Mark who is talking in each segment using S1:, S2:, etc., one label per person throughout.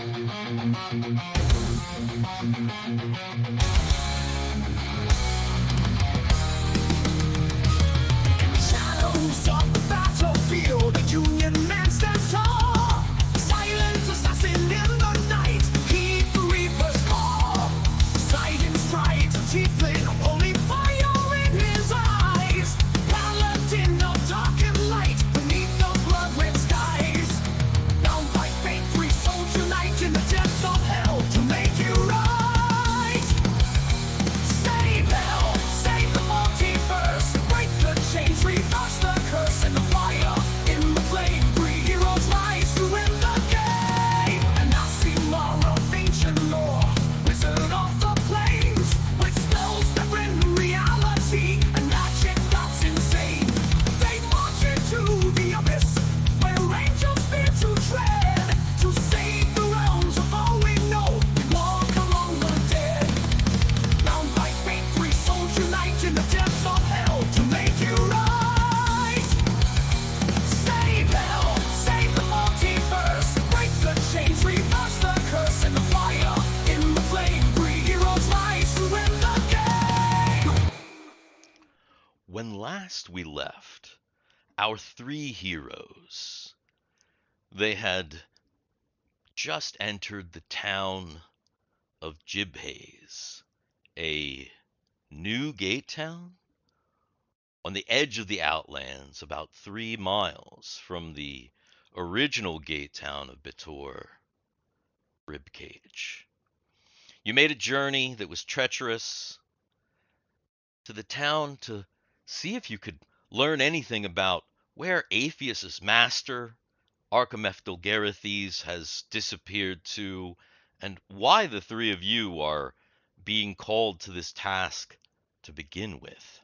S1: Shadows of the battlefield, the Union man stands tall. Silent assassin in the night, heed the Reaper's call. Siding stride, Tiefling, holy fire in his eyes. Paladin of dark and light, beneath the blood-red skies. Bound by fate, three souls unite in the depths of hell to make you right. Save hell, save the multiverse, break the chains, reverse the curse, and the fire in the flame. Three heroes rise to win the game. And Aasimar of ancient lore, wizard of the plains, with spells that rend reality and magic that's insane. They march into the abyss where angels fear to tread. To save the realms of all we know, we walk among the dead. Bound by fate, three souls unite in the depths of hell to make you right. Save hell, save the multiverse, break the chains, reverse the curse, and the fire in the flame. Three heroes rise to win the game.
S2: When last we left, our three heroes, they had just entered the town of Jibhaze, a new gate town on the edge of the Outlands, about 3 miles from the original gate town of Bitor, Ribcage. You made a journey that was treacherous to the town to see if you could learn anything about where Aepheus's master, Archimephdolgerithes, has disappeared to, and why the three of you are being called to this task to begin with.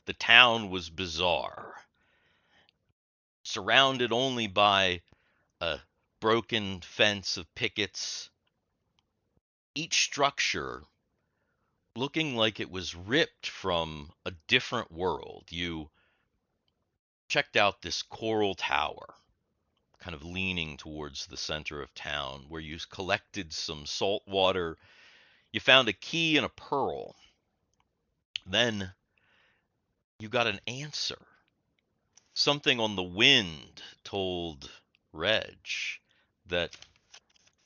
S2: The town was bizarre, surrounded only by a broken fence of pickets, each structure looking like it was ripped from a different world. You checked out this coral tower, kind of leaning towards the center of town, where you collected some salt water. You found a key and a pearl. Then you got an answer. Something on the wind told Reg that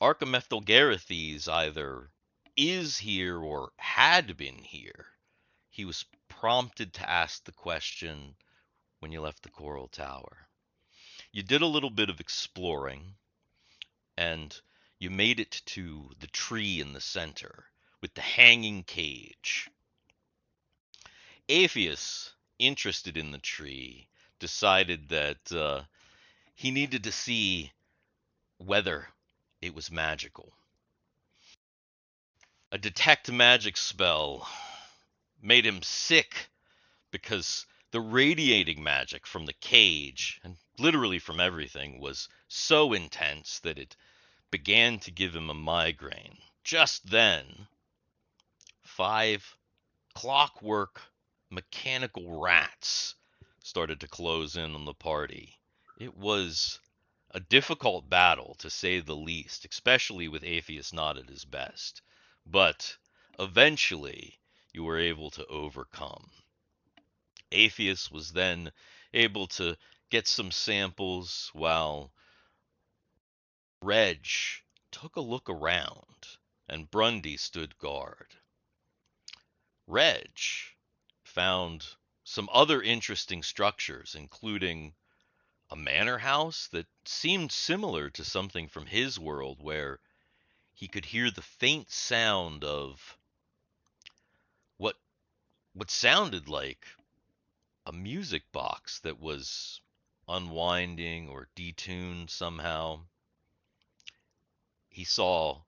S2: Archimephdolgerithes either is here or had been here. He was prompted to ask the question when you left the Coral Tower. You did a little bit of exploring, and you made it to the tree in the center with the hanging cage. Aepheus, interested in the tree, decided that he needed to see whether it was magical. A detect magic spell made him sick because the radiating magic from the cage, and literally from everything, was so intense that it began to give him a migraine. Just then, 5 clockwork mechanical rats started to close in on the party. It was a difficult battle, to say the least, especially with Aepheus not at his best. But eventually, you were able to overcome. Aepheus was then able to get some samples while Reg took a look around and Brundy stood guard. Reg found some other interesting structures, including a manor house that seemed similar to something from his world, where he could hear the faint sound of what sounded like a music box that was unwinding or detuned somehow. He saw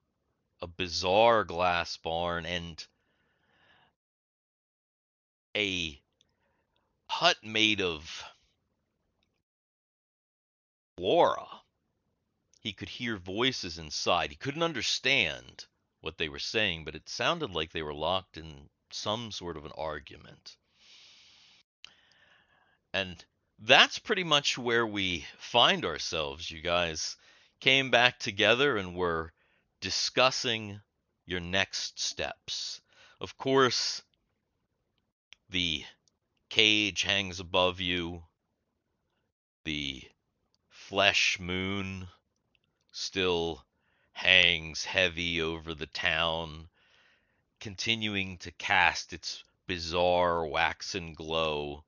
S2: a bizarre glass barn and a hut made of flora. He could hear voices inside. He couldn't understand what they were saying, but it sounded like they were locked in some sort of an argument. And that's pretty much where we find ourselves, you guys. came back together and were discussing your next steps. Of course, the cage hangs above you. The flesh moon still hangs heavy over the town, continuing to cast its bizarre waxen glow,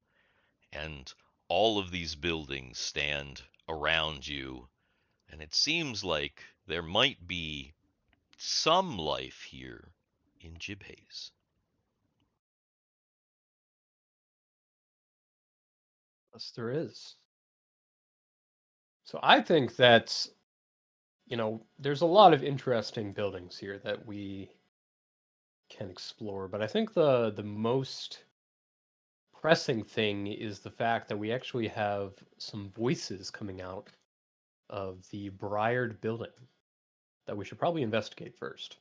S2: and all of these buildings stand around you, and it seems like there might be some life here in Jibhaze.
S3: Yes, there is. So I think that, there's a lot of interesting buildings here that we can explore, but I think the most pressing thing is the fact that we actually have some voices coming out of the Briared building that we should probably investigate first.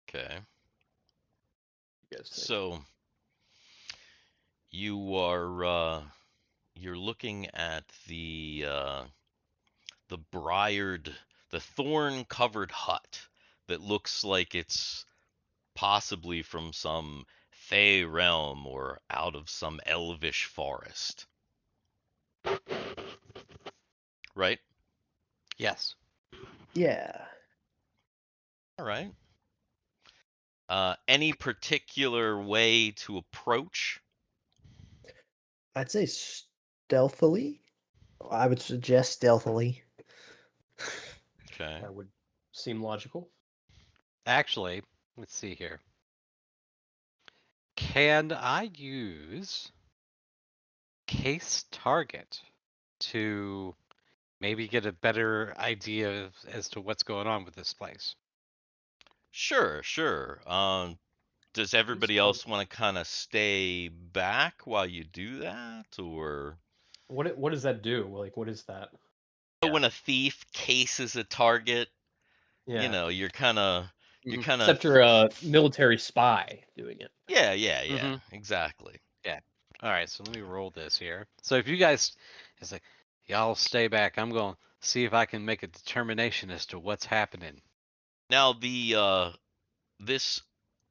S2: Okay.
S3: You guys think?
S2: So you are you're looking at the briared, the thorn-covered hut that looks like it's possibly from some fey realm or out of some elvish forest. Right?
S4: Yes.
S5: Yeah.
S2: All right. Any particular way to approach?
S5: I'd say stealthily. I would suggest stealthily.
S2: Okay.
S3: That would seem logical.
S4: Actually, let's see here. Can I use case target to maybe get a better idea as to what's going on with this place?
S2: Sure, sure. Does everybody else want to kind of stay back while you do that, or
S3: What does that do? Like, what is that?
S2: when a thief cases a target,
S3: Yeah.
S2: you're kind of
S3: Except you're a military spy doing it.
S2: yeah, exactly.
S4: Yeah. All right, so let me roll this here. So if you guys, it's like, y'all stay back. I'm going to see if I can make a determination as to what's happening.
S2: Now this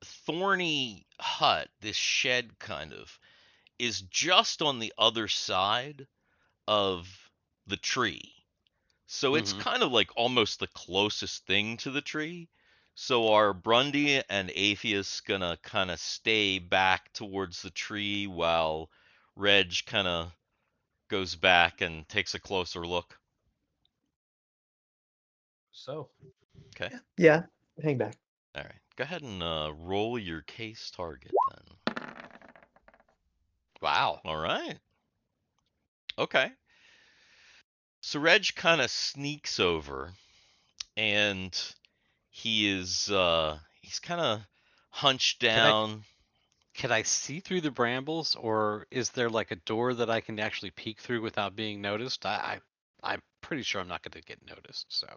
S2: thorny hut, this shed kind of, is just on the other side of the tree. So it's
S4: Mhm.
S2: kind of like almost the closest thing to the tree. So are Brundy and Aepheus gonna kind of stay back towards the tree while Reg kind of goes back and takes a closer look?
S3: So,
S2: Okay.
S5: Yeah. Hang back.
S2: All right. Go ahead and roll your case target then.
S4: Wow.
S2: All right. Okay. So Reg kind of sneaks over, and he's kind of hunched
S4: Can I
S2: down.
S4: can I see through the brambles, or is there like a door that I can actually peek through without being noticed? I'm pretty sure I'm not going to get noticed. So.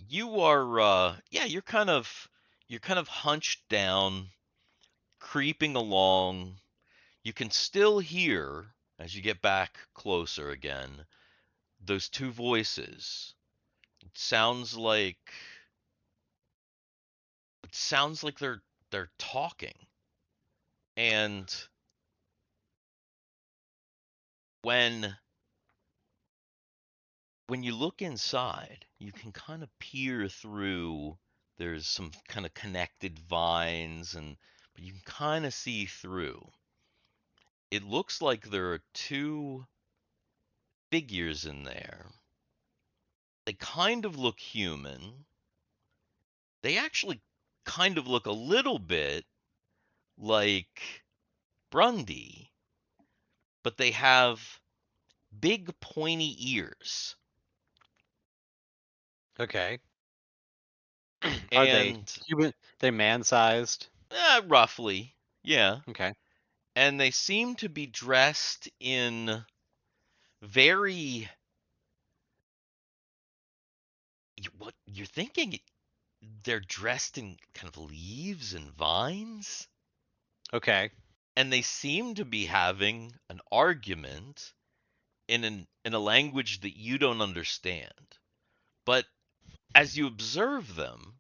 S2: You are yeah, you're kind of hunched down, creeping along. You can still hear, as you get back closer again, those two voices. It sounds like they're talking. And when when you look inside, you can kind of peer through. There's some kind of connected vines, but you can kind of see through. It looks like there are two figures in there. They kind of look human. They actually kind of look a little bit like Brundy, but they have big pointy ears.
S4: Okay. Are they
S2: And
S4: human? They man-sized?
S2: roughly, yeah.
S4: Okay.
S2: And they seem to be dressed in very what you're thinking they're dressed in kind of leaves and vines,
S4: Okay.
S2: and they seem to be having an argument, in a language that you don't understand. But as you observe them,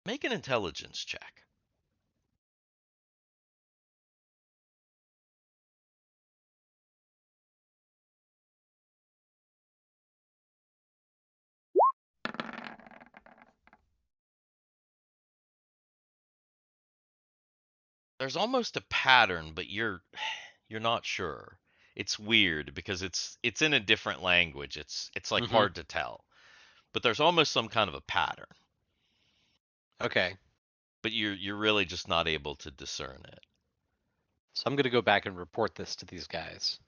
S2: make an intelligence check. There's almost a pattern, but you're not sure. It's weird because it's in a different language. It's like
S4: Mhm.
S2: hard to tell. But there's almost some kind of a pattern.
S4: Okay.
S2: But you're really just not able to discern it.
S4: So I'm gonna go back and report this to these guys.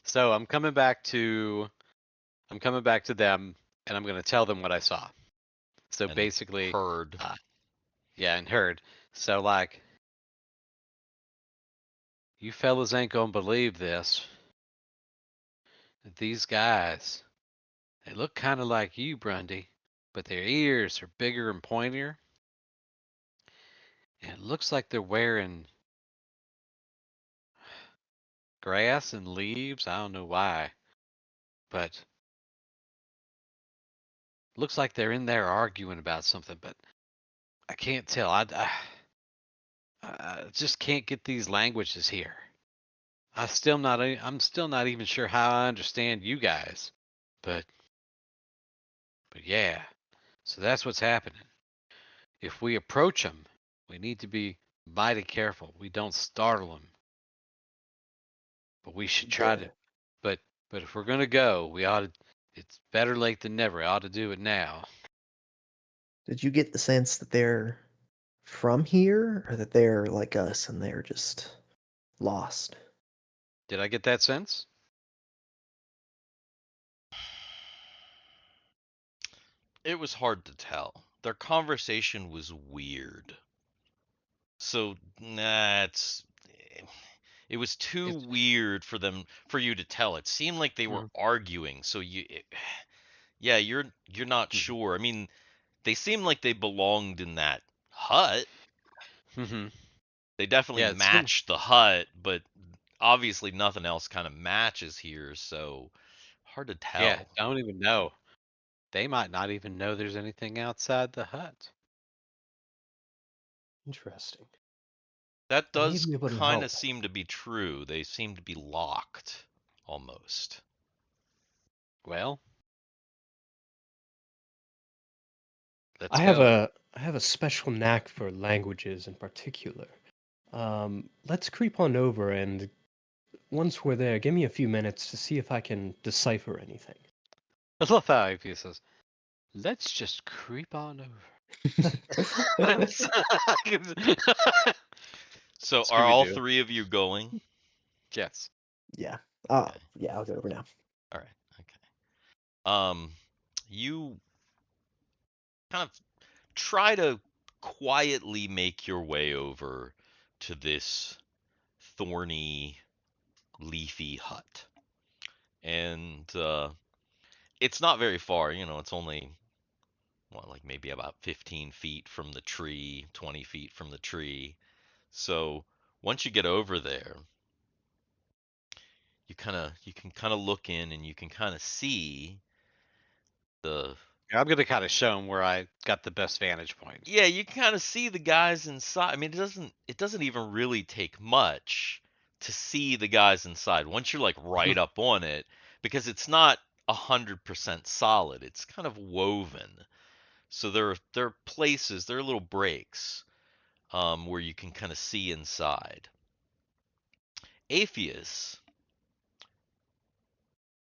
S4: So I'm coming back to them, and I'm gonna tell them what I saw. So
S2: And
S4: basically,
S2: heard.
S4: yeah, and heard. So like, you fellas ain't gonna believe this. These guys, they look kind of like you, Grundy, but their ears are bigger and pointier. And it looks like they're wearing grass and leaves. I don't know why, but looks like they're in there arguing about something, but I can't tell. I just can't get these languages here. I'm still not even sure how I understand you guys, but yeah. So that's what's happening. If we approach them, we need to be mighty careful. We don't startle them, but we should try to.
S5: Yeah.
S4: But if we're gonna go, we ought to. It's better late than never. I ought to do it now.
S5: Did you get the sense that they're from here, or that they're like us and they're just lost?
S4: Did I get that sense?
S2: It was hard to tell. Their conversation was weird. So, it was too
S4: It's
S2: weird for you to tell. It seemed like they were
S4: Mhm.
S2: arguing. So yeah, you're not
S4: Mhm.
S2: sure. I mean, they seemed like they belonged in that hut.
S4: Mhm.
S2: They definitely
S4: Yeah, it seemed.
S2: matched the hut, but obviously nothing else kind of matches here, so hard to
S4: Yeah,
S2: tell.
S4: don't even know. They might not even know there's anything outside the hut.
S3: Interesting.
S2: That
S3: I may
S2: does
S3: be able to
S2: kind of
S3: help.
S2: seem to be true. They seem to be locked almost.
S4: Well, let's
S3: I have
S4: go.
S3: a special knack for languages in particular. Let's creep on over, and once we're there, give me a few minutes to see if I can decipher anything.
S4: I love how Aepheus says, "Let's just creep on over." That's-
S2: So are all
S4: Scooby-Doo.
S2: three of you going?
S4: Yes.
S5: Yeah.
S2: Okay.
S5: Yeah, I'll go over now.
S2: All right. Okay. You kind of try to quietly make your way over to this thorny, leafy hut. And it's not very far, it's only like maybe about 15 feet from the tree, 20 feet from the tree. So once you get over there, you can kind of look in and you can kind of see the
S4: I'm gonna kind of show him where I got the best vantage point.
S2: yeah, you can kind of see the guys inside. I mean, it doesn't even really take much to see the guys inside once you're like right up on it, because it's not 100% solid. It's kind of woven. So there are places, there are little breaks where you can kind of see inside. Aepheus,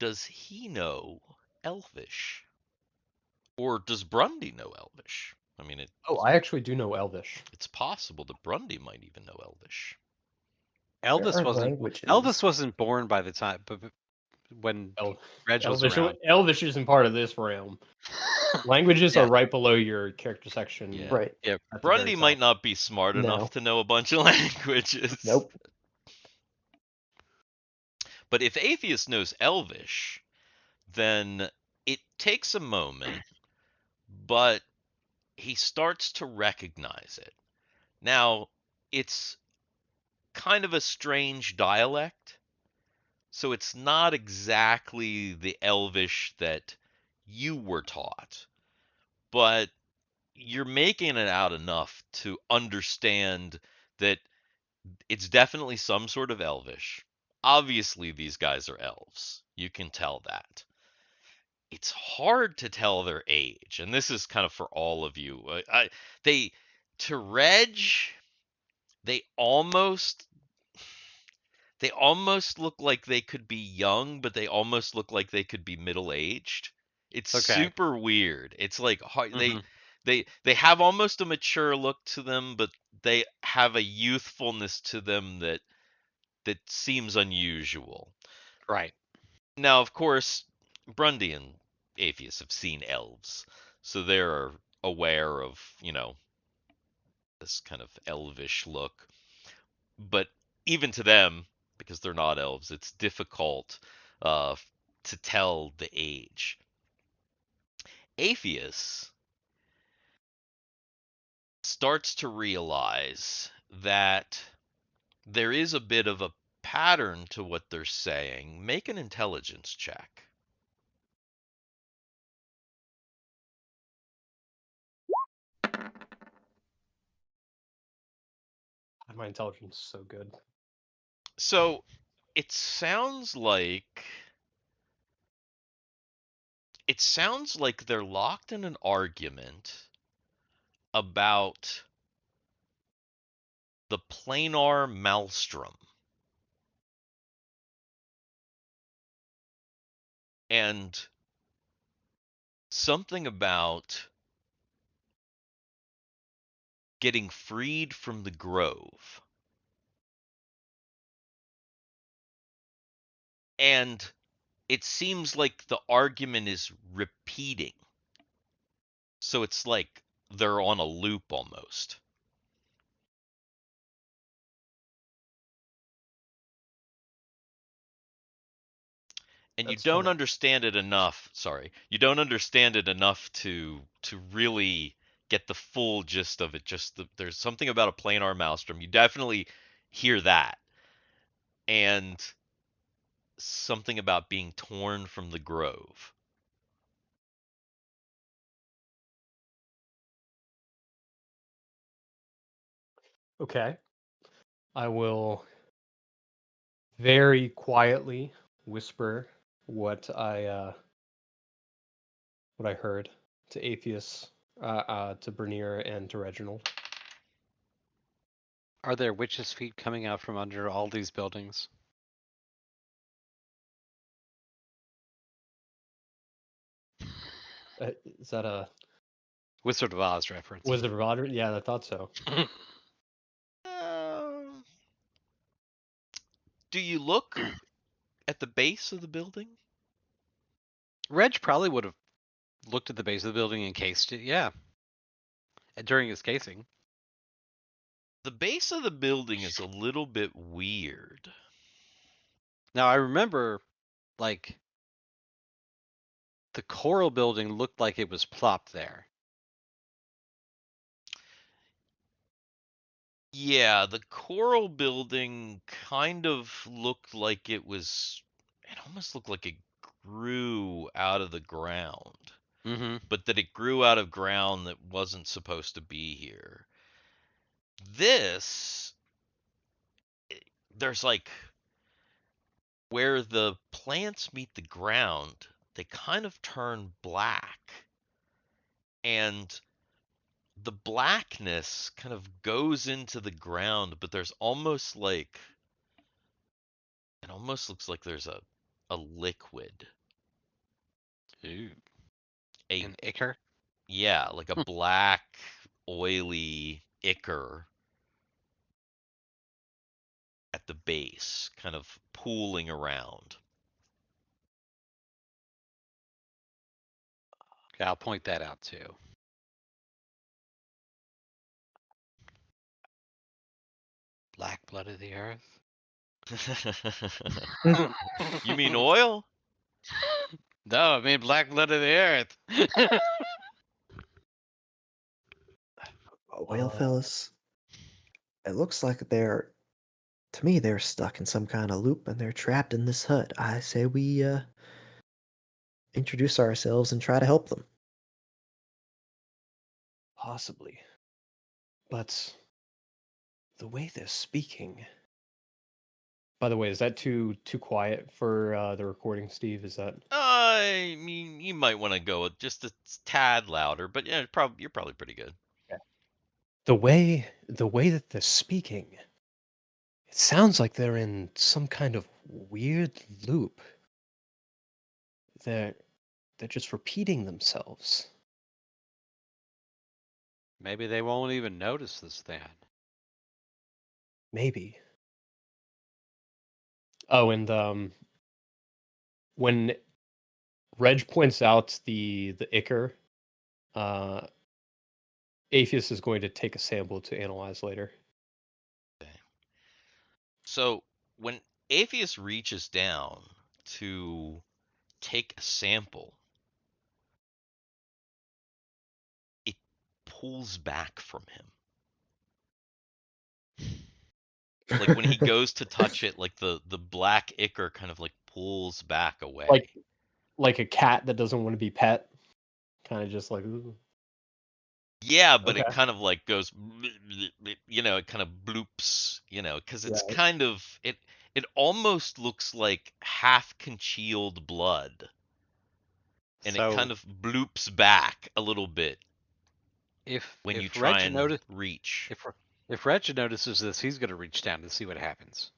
S2: does he know Elvish? Or does Brundy know Elvish? I mean,
S3: Oh, I actually do know Elvish.
S2: it's possible that Brundy might even know Elvish.
S5: There
S4: Elvis
S5: are
S4: wasn't
S5: languages.
S4: Elvis wasn't born by the time, but when
S3: El-
S4: Reg was
S3: Elvish,
S4: around.
S3: Elvish isn't part of this realm. Languages are
S4: Yeah,
S3: right below your character section
S2: Yeah.
S5: Right.
S4: yeah.
S3: at the very
S2: Brundy might
S3: top.
S2: not be smart enough
S5: No.
S2: to know a bunch of languages.
S5: Nope.
S2: But if Atheist knows Elvish, then it takes a moment, but he starts to recognize it. Now, it's kind of a strange dialect, So it's not exactly the Elvish that you were taught, but you're making it out enough to understand that it's definitely some sort of Elvish. Obviously, these guys are elves. You can tell that. It's hard to tell their age, and this is kind of for all of you. They to Reg, they almost they almost look like they could be young, but they almost look like they could be middle-aged. It's
S4: Okay.
S2: super weird. It's like
S4: Mhm.
S2: they have almost a mature look to them, but they have a youthfulness to them that seems unusual.
S4: Right.
S2: Now, of course, Brundy and Aepheus have seen elves, so they're aware of, this kind of elvish look. But even to them, because they're not elves, it's difficult uh, to tell the age. Aepheus starts to realize that there is a bit of a pattern to what they're saying. Make an intelligence check.
S3: My intelligence is so good.
S2: So it sounds like they're locked in an argument about the planar maelstrom. And something about getting freed from the grove. And it seems like the argument is repeating. So it's like they're on a loop almost. And you
S3: That's
S2: don't
S3: funny.
S2: understand it enough. Sorry, you don't understand it enough to really get the full gist of it. There's something about a planar maelstrom. You definitely hear that, and something about being torn from the grove.
S3: Okay. I will very quietly whisper what I heard to Aepheus, to Brunyr, and to Reginald.
S4: Are there witches' feet coming out from under all these buildings?
S3: Is that a
S4: Wizard of Oz reference.
S3: Wizard of Oz? Yeah, I thought so.
S2: Um, do you look at the base of the building?
S4: Reg probably would have looked at the base of the building and cased it. Yeah. During his casing.
S2: The base of the building is a little bit weird.
S4: Now I remember, like, the coral building looked like it was plopped there.
S2: Yeah, the coral building kind of looked like it almost looked like it grew out of the ground,
S4: Mm-hmm.
S2: but that it grew out of ground that wasn't supposed to be here. This, there's like where the plants meet the ground, they kind of turn black. And the blackness kind of goes into the ground, but there's almost like it almost looks like there's a liquid.
S4: Ooh.
S2: A
S4: An ichor?
S2: Yeah, like a black, oily ichor at the base, kind of pooling around.
S4: Okay, I'll point that out too. Black blood of the earth?
S2: You mean oil?
S4: No, I mean black blood of the earth.
S5: Well, fellas, it looks like they're To me, they're stuck in some kind of loop and they're trapped in this hut. I say we introduce ourselves and try to help them.
S3: Possibly. But the way they're speaking. By the way, is that too quiet for the recording, Steve? Is that
S2: I mean, you might want to go with just a tad louder, but yeah, you're probably pretty good.
S3: the way that they're speaking? It sounds like they're in some kind of weird loop. They're just repeating themselves.
S4: Maybe they won't even notice this then.
S3: Maybe. Oh, and when Reg points out the ichor, Aepheus is going to take a sample to analyze later.
S2: Okay. So when Aepheus reaches down to take a sample, it pulls back from him. Like when he goes to touch it, like the black ichor kind of like pulls back away.
S3: Like a cat that doesn't want to be pet, kind of just like, ooh.
S2: Yeah, but it
S3: Okay.
S2: kind of like goes, it kind of bloops, because it's
S3: Right.
S2: kind of it almost looks like half congealed blood, and it kind
S4: So
S2: of bloops back a little bit
S4: if
S2: when you
S4: if
S2: try
S4: Reg
S2: and
S4: notice
S2: reach.
S4: if Reg notices this, he's gonna reach down to see what happens.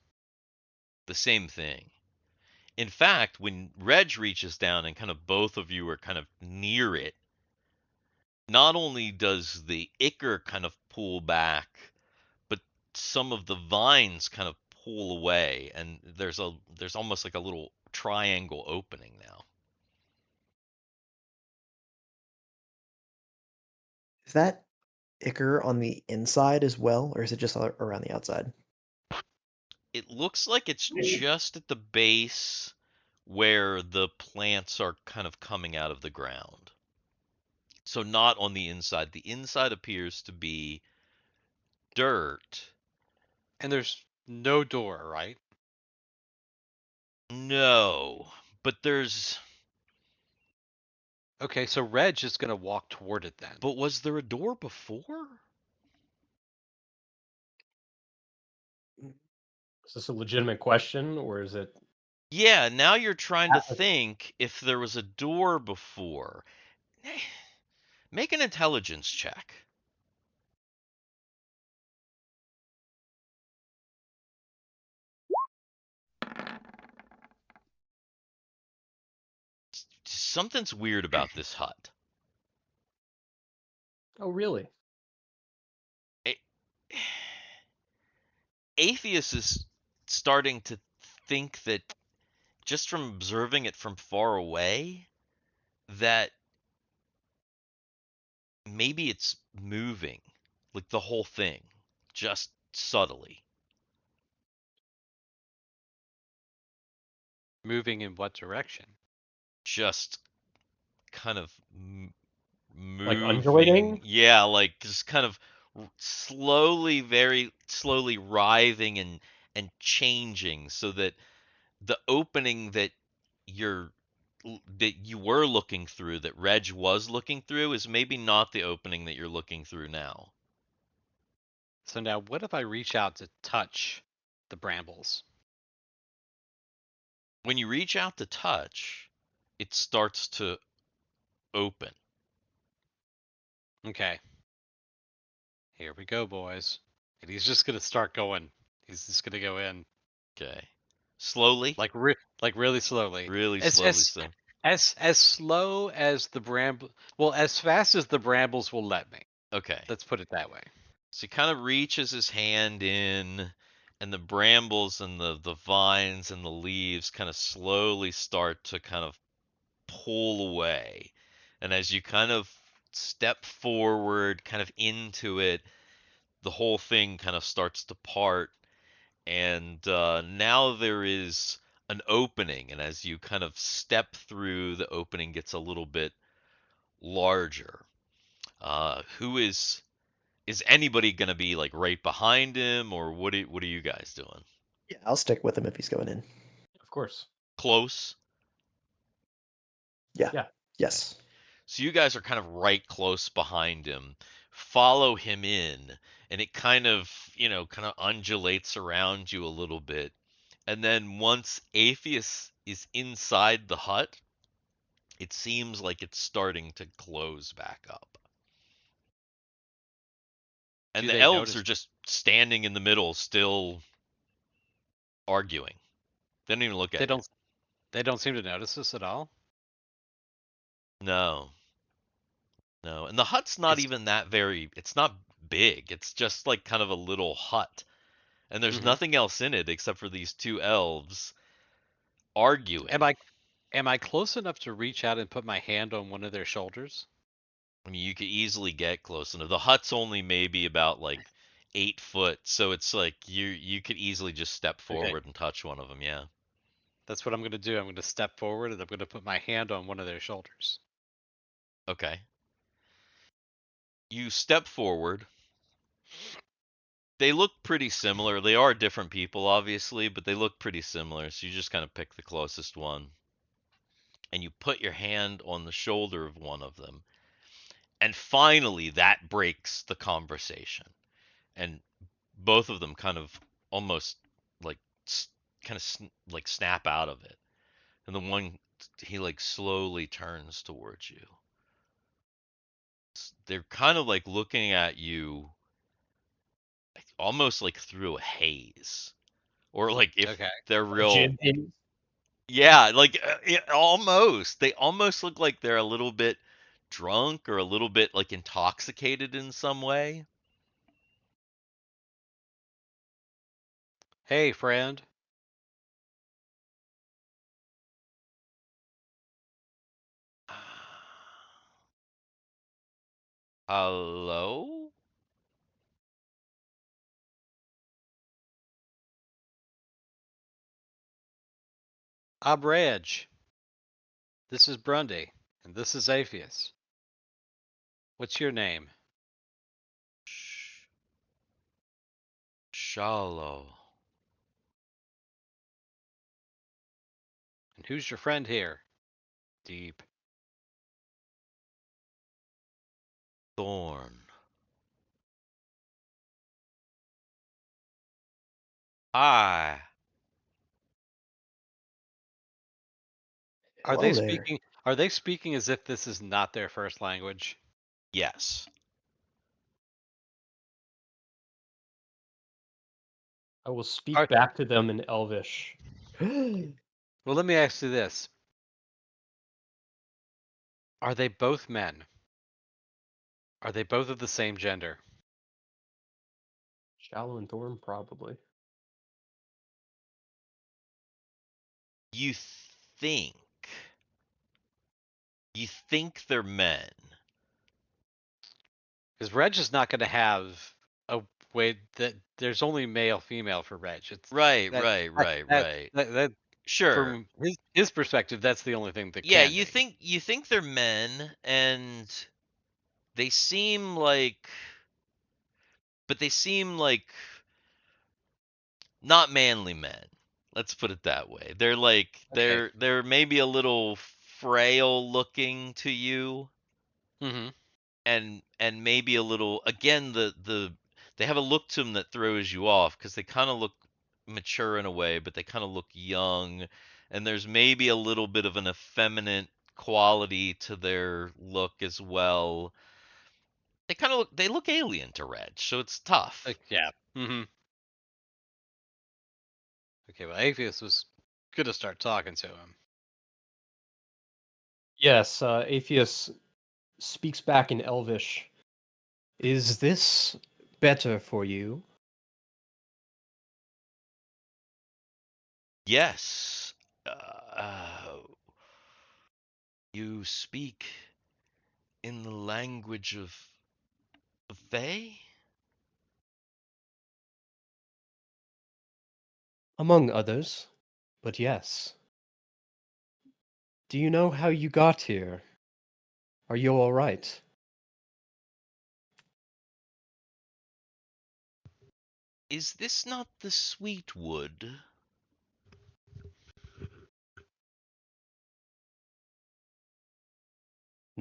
S2: The same thing. In fact, when Reg reaches down and kind of both of you are kind of near it, not only does the ichor kind of pull back, but some of the vines kind of pull away, and there's almost like a little triangle opening now.
S5: Is that ichor on the inside as well, or is it just around the outside?
S2: It looks like it's just at the base where the plants are kind of coming out of the ground. So not on the inside. The inside appears to be dirt.
S4: And there's no door, right?
S2: No, but
S4: Okay, so Reg is gonna walk toward it then.
S2: but was there a door before?
S3: Is this a legitimate question, or is it?
S2: Yeah, now you're trying to think if there was a door before. Make an intelligence check. Something's weird about this hut.
S3: Oh, really?
S2: Aepheus is starting to think that just from observing it from far away, that maybe it's moving, like the whole thing, just subtly.
S4: Moving in what direction?
S2: Just kind of
S3: Like
S2: moving.
S3: undulating?
S2: Yeah, like just kind of slowly, very slowly writhing and changing so that the opening you're that you were looking through, that Reg was looking through, is maybe not the opening that you're looking through now.
S4: So now what if I reach out to touch the brambles?
S2: When you reach out to touch, it starts to open.
S4: Okay. Here we go, boys. And he's just gonna start going. He's just gonna go in.
S2: Okay. Slowly?
S4: Like really slowly.
S2: Really
S4: As
S2: slowly,
S4: as
S2: so.
S4: as slow as the bramble, well, as fast as the brambles will let me.
S2: Okay.
S4: Let's put it that way.
S2: So he kind of reaches his hand in, and the brambles and the vines and the leaves kind of slowly start to kind of pull away. And as you kind of step forward, kind of into it, the whole thing kind of starts to part. And now there is an opening. And as you kind of step through, the opening gets a little bit larger. Who is anybody gonna be like right behind him, or what are you guys doing?
S5: Yeah, I'll stick with him if he's going in.
S3: Of course.
S2: Close.
S5: Yeah.
S3: Yeah.
S5: Yes.
S2: So you guys are kind of right close behind him. Follow him in, and it kind of, kind of undulates around you a little bit. And then once Aepheus is inside the hut, it seems like it's starting to close back up. And
S4: Do
S2: the
S4: they
S2: elves
S4: notice?
S2: are just standing in the middle, still arguing. They don't even look
S4: They
S2: at you.
S4: don't. They don't seem to notice us at all.
S2: No, no. And the hut's not
S4: It's.
S2: even that it's not big. It's just like kind of a little hut. And there's
S4: Mhm.
S2: nothing else in it except for these two elves arguing.
S4: Am I close enough to reach out and put my hand on one of their shoulders?
S2: I mean, you could easily get close enough. The hut's only maybe about like 8 foot, so it's like you could easily just step
S4: Okay,
S2: forward and touch one of them. Yeah.
S4: that's what I'm gonna do. I'm gonna step forward and I'm gonna put my hand on one of their shoulders.
S2: Okay. You step forward. They look pretty similar. They are different people, obviously, but they look pretty similar. So you just kind of pick the closest one. And you put your hand on the shoulder of one of them. And finally, that breaks the conversation. And both of them kind of almost like like snap out of it. And the one, he like slowly turns towards you. They're kind of like looking at you almost like through a haze. Or like if
S4: Okay.
S2: they're
S3: Jim
S2: real.
S3: Pin-
S2: Yeah, like almost. They almost look like they're a little bit drunk or a little bit like intoxicated in some way.
S4: Hey, friend.
S2: Hello?
S4: I'm Reg. This is Brundy, and this is Aepheus. What's your name?
S2: Sh- Shallow.
S4: And who's your friend here? Deep.
S2: Thorn. Hi.
S4: Are
S5: Hello
S4: they
S5: there.
S4: speaking? Are they speaking as if this is not their first language?
S2: Yes.
S3: I will speak
S4: Are,
S3: back to them in Elvish.
S4: well, let me ask you this: are they both men? Are they both of the same gender?
S3: Shallow and Thorn, probably.
S2: You think. You think they're men.
S4: Because Reg is not going to have a way that there's only male female for Reg. It's
S2: Right,
S4: that
S2: right,
S4: that
S2: right,
S4: that,
S2: right.
S4: that, that
S2: Sure.
S4: from his perspective, that's the only thing that
S2: Yeah,
S4: can
S2: you
S4: be.
S2: think they're men, and they seem like, but they seem like not manly men. Let's put it that way. They're like
S4: Okay.
S2: they're maybe a little frail looking to you,
S4: Mm-hmm.
S2: and maybe a little, again, they have a look to them that throws you off because they kind of look mature in a way, but they kind of look young, and there's maybe a little bit of an effeminate quality to their look as well. They look alien to Reg, so it's tough.
S4: Yeah. Mm-hmm. Okay. Well, Aepheus was gonna start talking to him.
S3: Yes, Aepheus speaks back in Elvish. Is this better for you?
S2: Yes. You speak in the language of the Fae?
S3: Among others, but yes. Do you know how you got here? Are you all right?
S2: Is this not the sweet wood?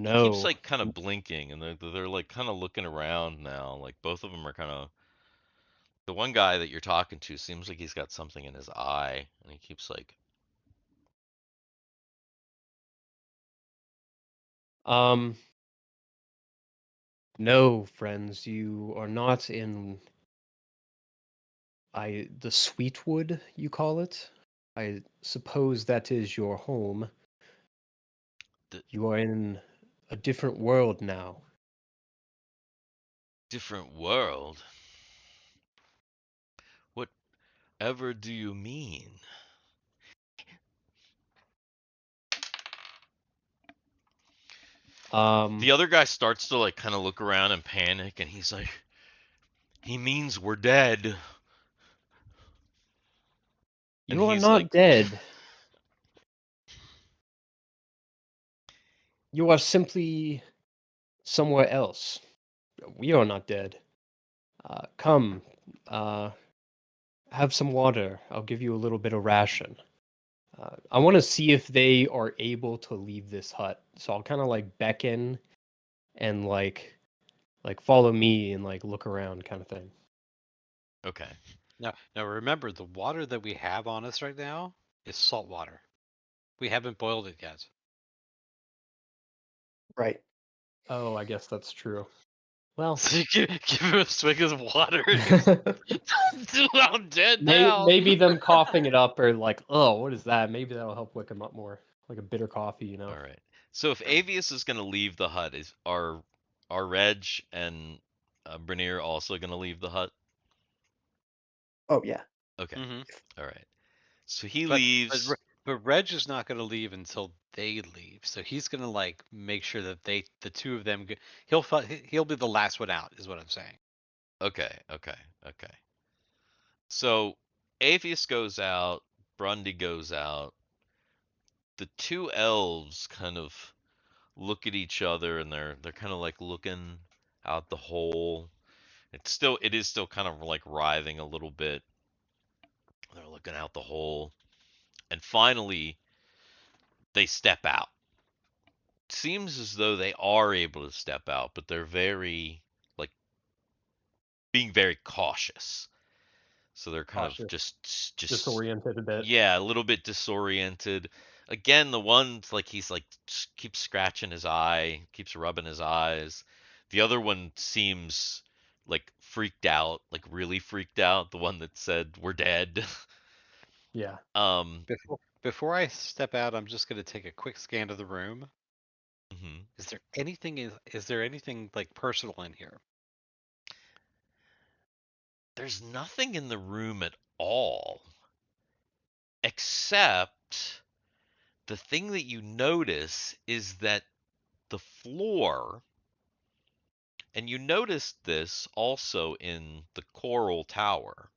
S2: He keeps
S3: No.
S2: like kind of blinking, and they're like kind of looking around now. Like both of them are kind of. The one guy that you're talking to seems like he's got something in his eye, and he keeps like.
S3: Um, no, friends, you are not in the Sweetwood, you call it. I suppose that is your home.
S2: The
S3: You are in a different world now.
S2: different world. Whatever do you mean?
S3: Um,
S2: The other guy starts to like kind of look around and panic, and he's like, "He means we're dead." And
S3: you are
S2: he's like,
S3: not dead. You are simply somewhere else. We are not dead. Come, uh, have some water. I'll give you a little bit of ration. I want to see if they are able to leave this hut. So I'll kind of like beckon and like follow me and like look around kind of thing.
S2: "Okay,
S4: Now remember, the water that we have on us right now is salt water. We haven't boiled it yet.
S5: Right.
S3: Oh, I guess that's true. Well,
S4: So you give him a swig of water and he's I'm dead now.
S3: maybe them coughing it up or like, oh, what is that? Maybe that'll help wake them up more. Like a bitter coffee, you know.
S2: all right." So if Avius is gonna leave the hut, are Reg and Brunyr also gonna leave the hut?
S5: Oh yeah.
S2: Okay,
S4: hmm
S2: all right. So he
S4: But but
S2: leaves.
S4: Re- but Reg is not going to leave until they leave. So he's going to like make sure that the two of them, he'll be the last one out, is what I'm saying.
S2: Okay, okay, okay. So Avius goes out, Grundy goes out. The two elves kind of look at each other, and they're kind of like looking out the hole. It is still kind of like writhing a little bit. They're looking out the hole, and finally they step out. Seems as though they are able to step out, but they're very like being very cautious. So they're kind of
S3: Cautious,
S2: just
S3: disoriented a bit.
S2: yeah, a little bit disoriented. Again, the one's like he's like keeps scratching his eye, keeps rubbing his eyes. The other one seems like freaked out, like really freaked out. The one that said we're dead.
S3: Yeah.
S2: um,
S4: Before I step out, I'm just going to take a quick scan of the room.
S2: mhm.
S4: Is there anything like personal in here?
S2: There's nothing in the room at all, except the thing that you notice is that the floor, and you noticed this also in the coral tower,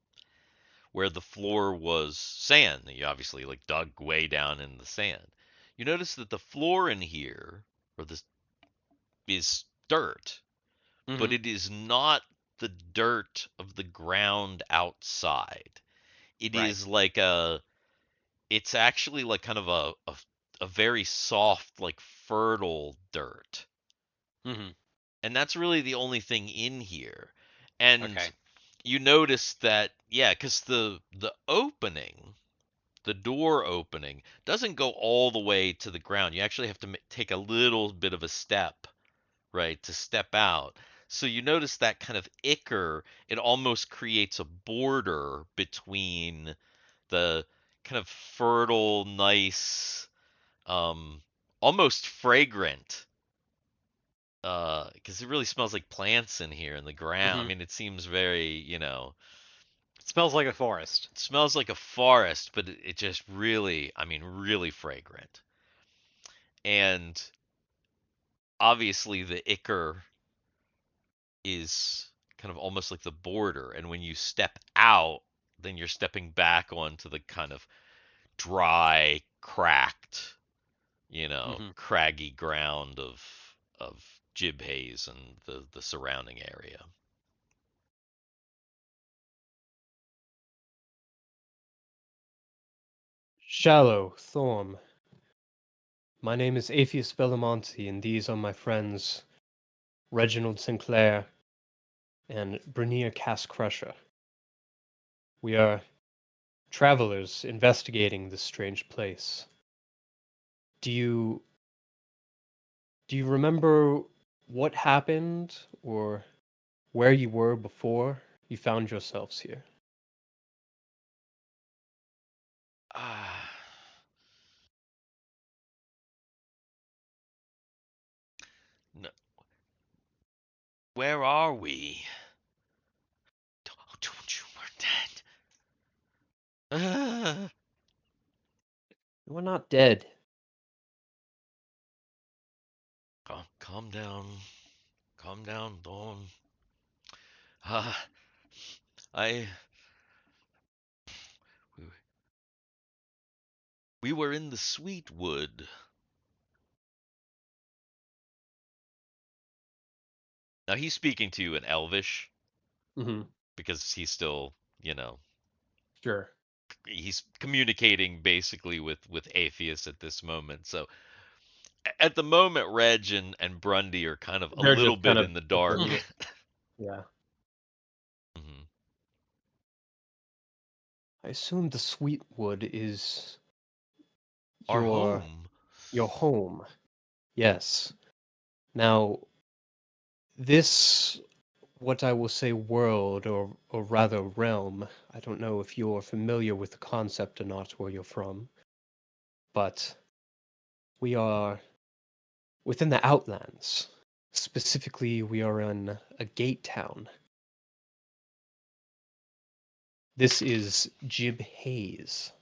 S2: where the floor was sand. You obviously like dug way down in the sand. You notice that the floor in here, or this, is dirt, but
S4: hmm
S2: it is not the dirt of the ground outside. It
S4: Right.
S2: is like it's actually like kind of a very soft, like fertile dirt.
S4: hmm
S2: And that's really the only thing in here. And
S4: Okay.
S2: you notice that, yeah, because the opening, the door opening, doesn't go all the way to the ground. You actually have to take a little bit of a step, right, to step out. So you notice that kind of ichor, it almost creates a border between the kind of fertile, nice, um, almost fragrant, because it really smells like plants in here in the ground. I
S4: hmm
S2: mean, it seems very,
S4: It smells like a forest.
S2: it smells like a forest, but it just really, I mean, really fragrant. And obviously, the ichor is kind of almost like the border. And when you step out, then you're stepping back onto the kind of dry, cracked,
S4: hmm
S2: craggy ground of Jib Haze and the surrounding area.
S3: Shallow, Thorm. My name is Aepheus Belamonti, and these are my friends Reginald Sinclair and Brunyr Cask-Crusher. We are travelers investigating this strange place. Do you remember what happened or where you were before you found yourselves here?
S2: Ah. No. Where are we? Don't you, we're dead.
S3: You are not dead.
S2: Calm down. Calm down, Dawn. Uh, I. We were in the sweet wood. Now he's speaking to you in Elvish
S3: Mm-hmm.
S2: because he's still, you know,
S3: Sure.
S2: he's communicating basically with Aepheus at this moment. So at the moment, Reg and Brundy are kind of a
S3: They're
S2: little
S3: just kind
S2: bit
S3: of
S2: in the dark.
S3: oblivious. Yeah.
S2: Mhm.
S3: I assume the Sweetwood is
S2: Our
S3: your
S2: home.
S3: home. Yes. Now, this, what I will say, world, or rather realm, I don't know if you're familiar with the concept or not where you're from, but we are within the Outlands. Specifically, we are in a gate town. This is Jib Hayes.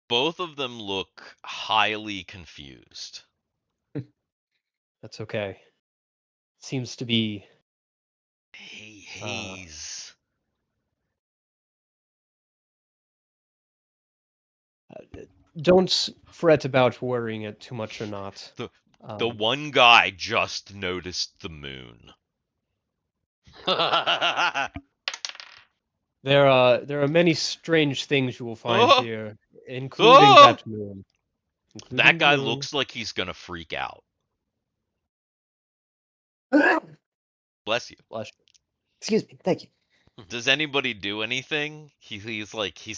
S2: Both of them look highly confused.
S3: That's okay. Seems to be
S2: Hey,
S3: uh,
S2: Hayes.
S3: don't fret about worrying it too much or not.
S2: The one guy just noticed the moon.
S3: There are many strange things you will find
S2: Oh,
S3: here, including
S2: oh!
S3: that moon.
S2: That
S3: Including the
S2: guy
S3: moon.
S2: looks like he's gonna freak out. Bless you.
S3: Blush.
S5: Excuse me. Thank you.
S2: Does anybody do anything? He's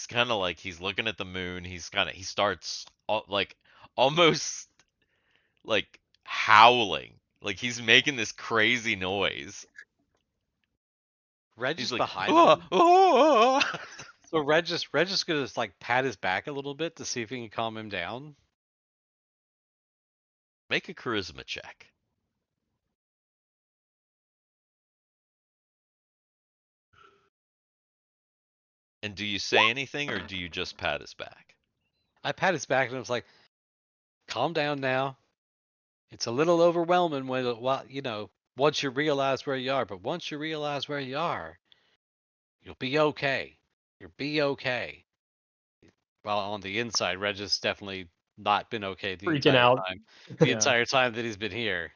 S2: kind of like he's looking at the moon. He starts like almost like howling. Like he's making this crazy noise.
S4: Reg
S2: He's
S4: is
S2: like,
S4: behind
S2: oh,
S4: him.
S2: oh, oh.
S4: So Reg is gonna like pat his back a little bit to see if he can calm him down.
S2: Make a charisma check. And do you say anything or do you just pat his back?
S4: I pat his back and I was like, calm down now. It's a little overwhelming when, well, you know, once you realize where you are, but once you realize where you are, you'll be okay. You'll be okay. Well, on the inside, Reg has definitely not been okay the
S3: Freaking
S4: entire
S3: out.
S4: time. The
S3: Yeah.
S4: entire time that he's been here.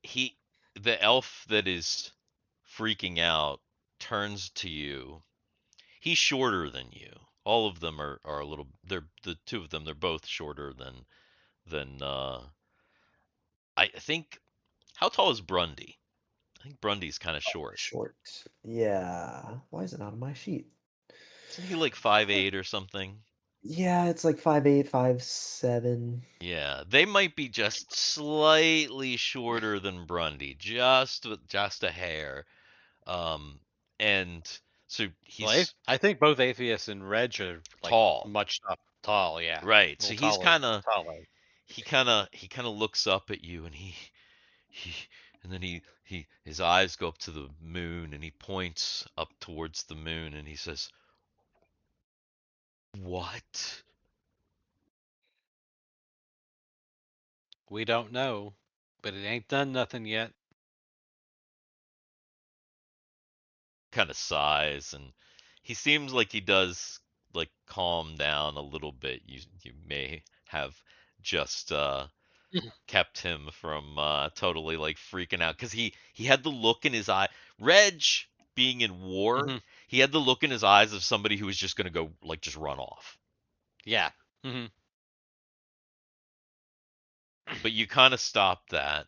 S2: The elf that is freaking out turns to you. He's shorter than you. All of them are a little. They're the two of them. They're both shorter than. I think. How tall is Brundy? I think Brundy's kind of short.
S5: Short. Yeah. Why is it not on my sheet?
S2: Isn't he like 5'8" or something?
S5: Yeah, it's like 5'8", 5'7".
S2: Yeah, they might be just slightly shorter than Brundy, just a hair. Um, and so
S4: Well,
S2: he's
S4: I think both Aepheus and Reg are like
S2: tall,
S4: much up tall. Yeah, a
S2: right? So
S4: little
S2: he's
S4: taller.
S2: kind of
S4: Taller.
S2: he kind of looks up at you, and he and then his eyes go up to the moon, and he points up towards the moon, and he says, "What?"
S4: We don't know, but it ain't done nothing yet.
S2: Kind of sighs, and he seems like he does like calm down a little bit. You may have just kept him from totally like freaking out because he had the look in his eye. Reg being in war,
S4: Mhm.
S2: he had the look in his eyes of somebody who was just going to go like just run off.
S4: Yeah. Hmm.
S2: But you kind of stopped that.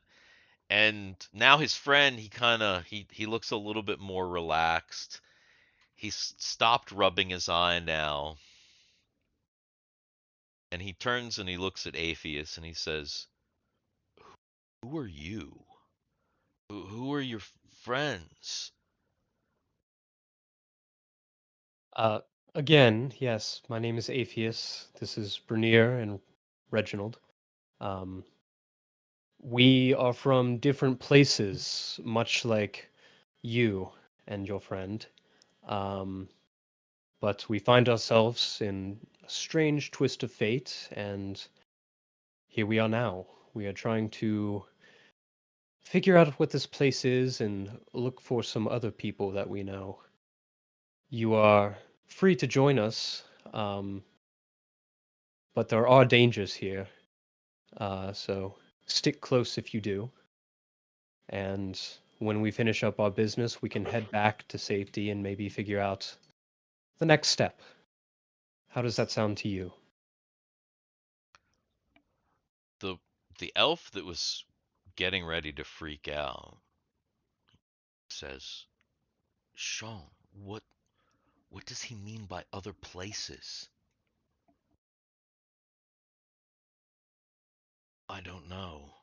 S2: And now his friend, he looks a little bit more relaxed. He's stopped rubbing his eye now. And he turns and he looks at Aepheus and he says, "Who are you? Who are your friends?"
S3: Uh, Again, yes, my name is Aepheus. This is Brunyr and Reginald. Um, we are from different places, much like you and your friend. Um, but we find ourselves in a strange twist of fate, and here we are now. We are trying to figure out what this place is and look for some other people that we know. You are free to join us, but there are dangers here, so stick close if you do. And when we finish up our business, we can head back to safety and maybe figure out the next step. How does that sound to you?
S2: The the elf that was getting ready to freak out says, "Sean, what does he mean by other places?" "I don't know."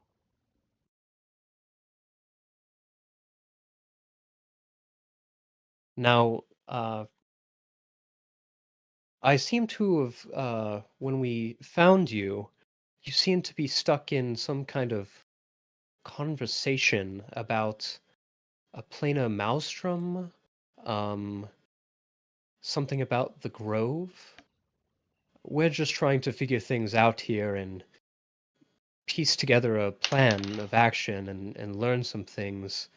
S3: Now, I seem to have, when we found you, you seem to be stuck in some kind of conversation about a planar maelstrom, um, something about the grove. We're just trying to figure things out here and piece together a plan of action and learn some things.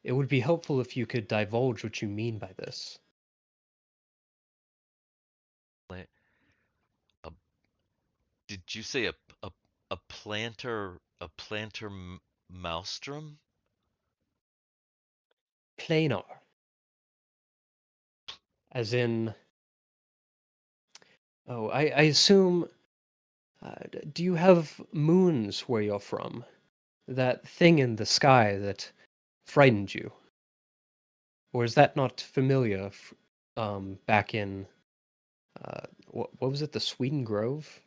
S3: It would be helpful if you could divulge what you mean by this.
S2: Pla- A, did you say a a planter maelstrom?
S3: Planar, as in, oh, I assume, do you have moons where you're from? That thing in the sky that frightened you? Or is that not familiar back in, what was it, the Sweden Grove?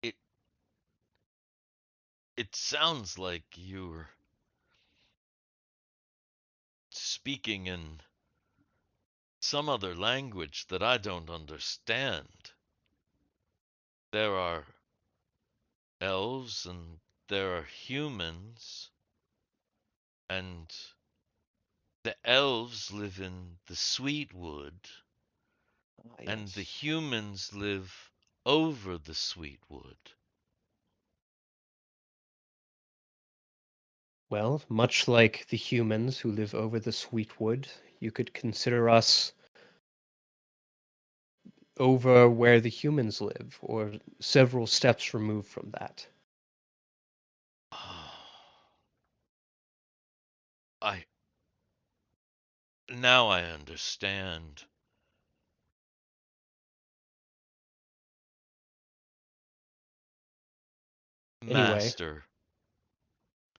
S2: It it sounds like you're speaking in some other language that I don't understand. There are elves and there are humans, and the elves live in the Sweetwood,
S3: Ah,
S2: and the
S3: yes.
S2: humans live over the Sweetwood.
S3: Well, much like the humans who live over the Sweetwood, you could consider us over where the humans live, or several steps removed from that.
S2: I Now I understand.
S3: Anyway,
S2: Master.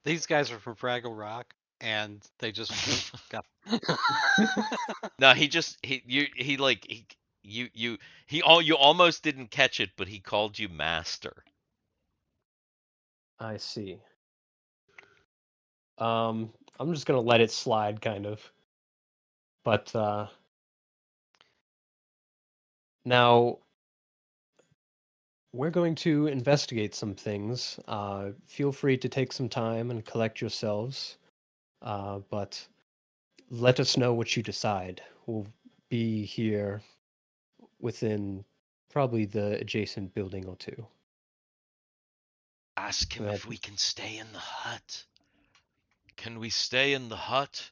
S4: These guys are from Fraggle Rock, and they just got.
S2: No, he like he you he all you almost didn't catch it, but he called you master.
S3: I see. I'm just gonna let it slide, kind of. But now we're going to investigate some things. Feel free to take some time and collect yourselves. But let us know what you decide. We'll be here within probably the adjacent building or two.
S2: Ask him
S3: That,
S2: if we can stay in the hut. Can we stay in the hut?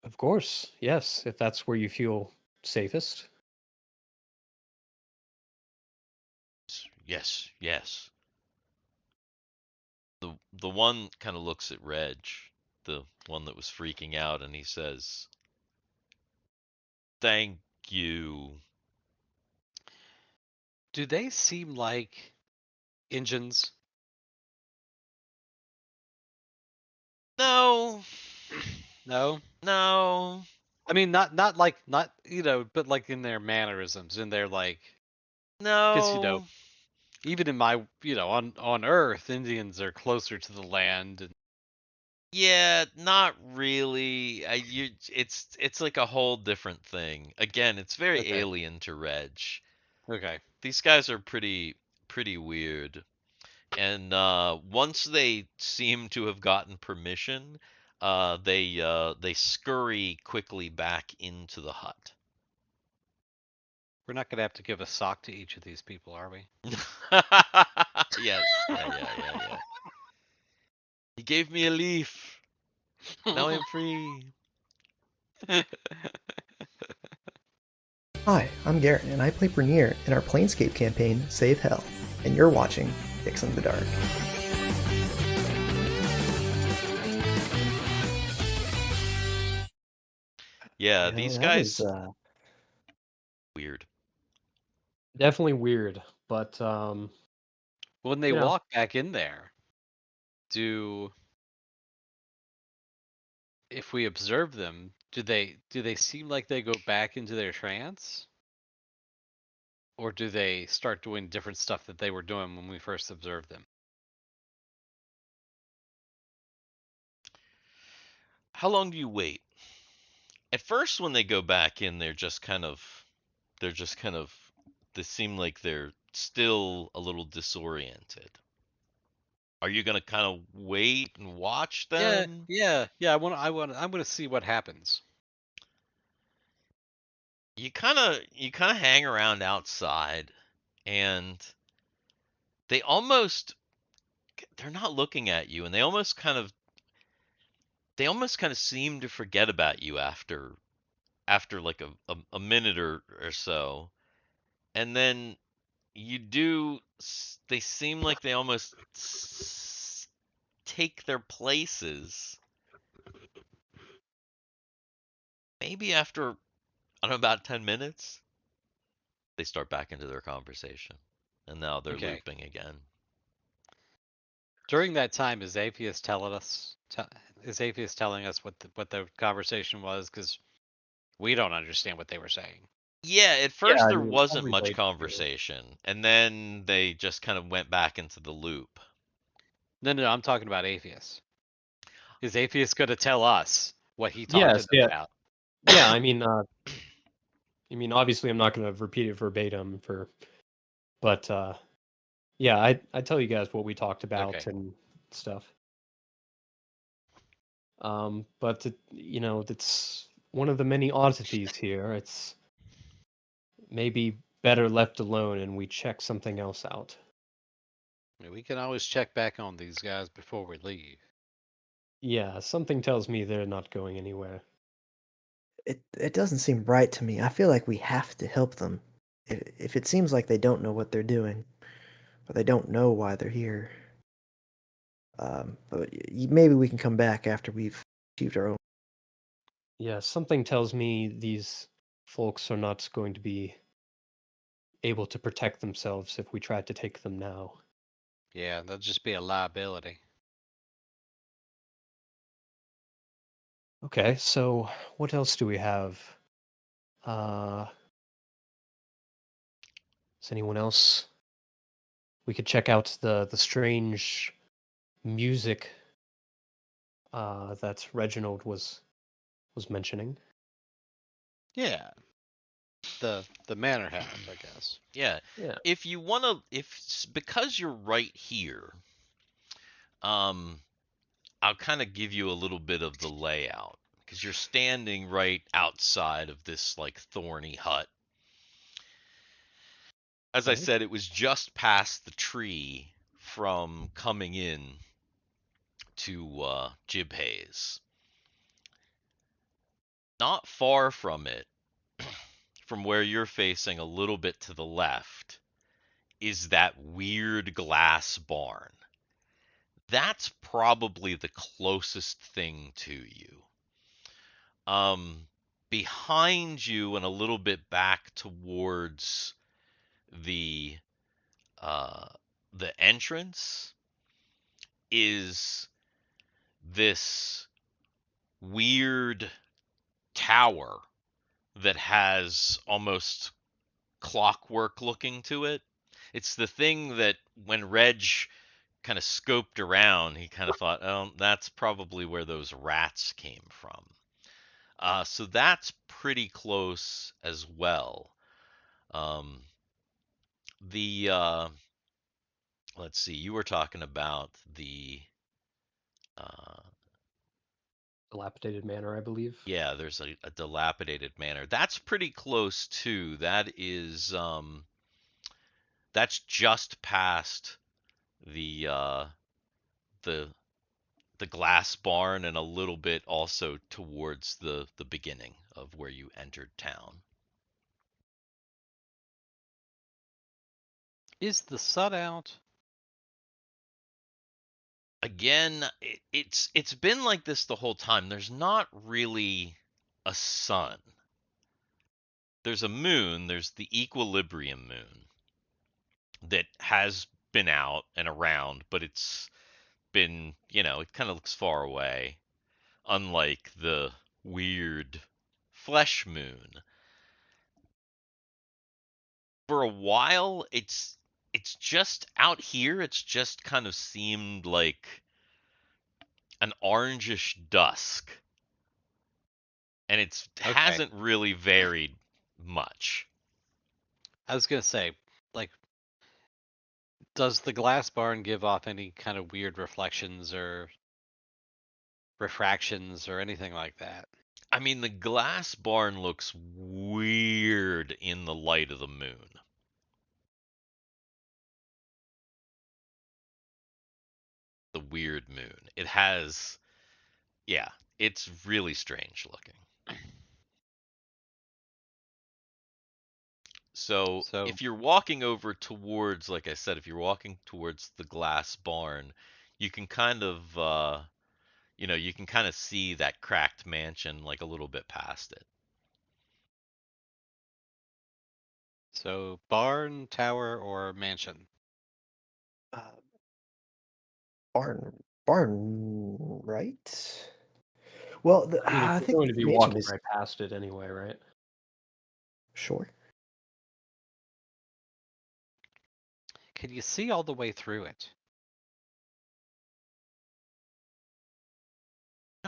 S3: of course, yes, if that's where you feel safest.
S2: Yes, yes. The one kind of looks at Reg. the one that was freaking out, and he says, "Thank you."
S4: Do they seem like engines?
S2: No,
S4: No.
S2: no,
S4: I mean, not like not but like in their mannerisms, in their like, because
S2: no.
S4: even in my on Earth, Indians are closer to the land. And,
S2: Yeah, not really. It's like a whole different thing. Again, it's very
S4: okay,
S2: alien to Reg.
S4: okay,
S2: These guys are pretty weird. And once they seem to have gotten permission, they scurry quickly back into the hut.
S4: we're not gonna have to give a sock to each of these people, are we?
S2: Yes, yeah. He gave me a leaf. Now I'm free.
S5: Hi, I'm Garrett, and I play Brunyr in our Planescape campaign, Save Hell, and you're watching Fixing the Dark.
S2: Yeah,
S5: You know,
S2: these
S5: that was,
S2: guys weird.
S3: Definitely weird, but
S4: When they
S3: you know,
S4: walk back in there, if we observe them, do they seem like they go back into their trance? Or do they start doing different stuff that they were doing when we first observed them?
S2: How long do you wait? At first, when they go back in, they're just kind of, they seem like they're still a little disoriented. Are you gonna kind of wait and watch
S4: Yeah,
S2: them?
S4: yeah. I'm gonna see what happens.
S2: You kind of hang around outside, and they almost they're not looking at you, and they almost kind of seem to forget about you after like a minute or so, and then they seem like they almost take their places. Maybe after, I don't know, about 10 minutes, they start back into their conversation. And now they're
S4: Okay.
S2: looping again.
S4: During that time, is Aepheus telling us what the conversation was? Because we don't understand what they were saying.
S2: Yeah, at
S3: yeah,
S2: first
S3: I
S2: there
S3: mean, I'll
S2: wasn't much
S3: relate to you.
S2: conversation, and then they just kind of went back into the loop.
S4: No, I'm talking about Aepheus. Is Aepheus going to tell us what he talked to
S3: Yes,
S4: them
S3: yeah,
S4: about?
S3: yeah. I mean, obviously, I'm not going to repeat it verbatim but yeah, I tell you guys what we talked
S4: Okay.
S3: about and stuff. But it's one of the many oddities here. It's maybe better left alone, and we check something else out.
S4: I mean, we can always check back on these guys before we leave.
S3: Yeah, something tells me they're not going anywhere.
S5: it doesn't seem right to me. I feel like we have to help them. If it seems like they don't know what they're doing, or they don't know why they're here, but maybe we can come back after we've achieved our own.
S3: Yeah, something tells me these folks are not going to be able to protect themselves if we try to take them now.
S4: Yeah, that'll just be a liability.
S3: Okay, so what else do we have? Uh, is anyone else? We could check out the strange music that Reginald was mentioning.
S4: Yeah, the manor house, I guess.
S2: Yeah.
S3: Yeah.
S2: If you want to, because you're right here, um, I'll kind of give you a little bit of the layout because you're standing right outside of this like thorny hut. As I
S3: Okay.
S2: said, it was just past the tree from coming in to Jibhaze. Not far from it, from where you're facing a little bit to the left, is that weird glass barn That's probably the closest thing to you. Behind you and a little bit back towards the uh, the entrance is this weird tower that has almost clockwork looking to it. It's the thing that when Reg kind of scoped around, he kind of thought, oh, that's probably where those rats came from. So that's pretty close as well. Um, the let's see, you were talking about the uh,
S3: Dilapidated manor, I believe.
S2: yeah, there's a dilapidated manor. That's pretty close too. That's just past the the the glass barn and a little bit also towards the beginning of where you entered town.
S4: Is the sun out?
S2: Again, it's been like this the whole time. There's not really a sun. There's a moon, there's the equilibrium moon that has been out and around, but it's been, it kind of looks far away, unlike the weird flesh moon. For a while, it's just out here, it's just kind of seemed like an orangish dusk, and it
S4: Okay.
S2: hasn't really varied much.
S4: I was gonna say, like, does the glass barn give off any kind of weird reflections or refractions or anything like that?
S2: I mean, the glass barn looks weird in the light of the moon. The weird moon. It has, yeah, it's really strange looking. So
S4: So,
S2: if you're walking over towards, like I said, if you're walking towards the glass barn, you can kind of, you can kind of see that cracked mansion like a little bit past it.
S4: so barn, tower, or mansion?
S5: Uh, barn, right? Well,
S3: I mean, if
S5: I
S3: you're
S5: think
S3: going to be
S5: mansion
S3: walking
S5: is
S3: right past it anyway, right?
S5: sure.
S4: Can you see all the way through it?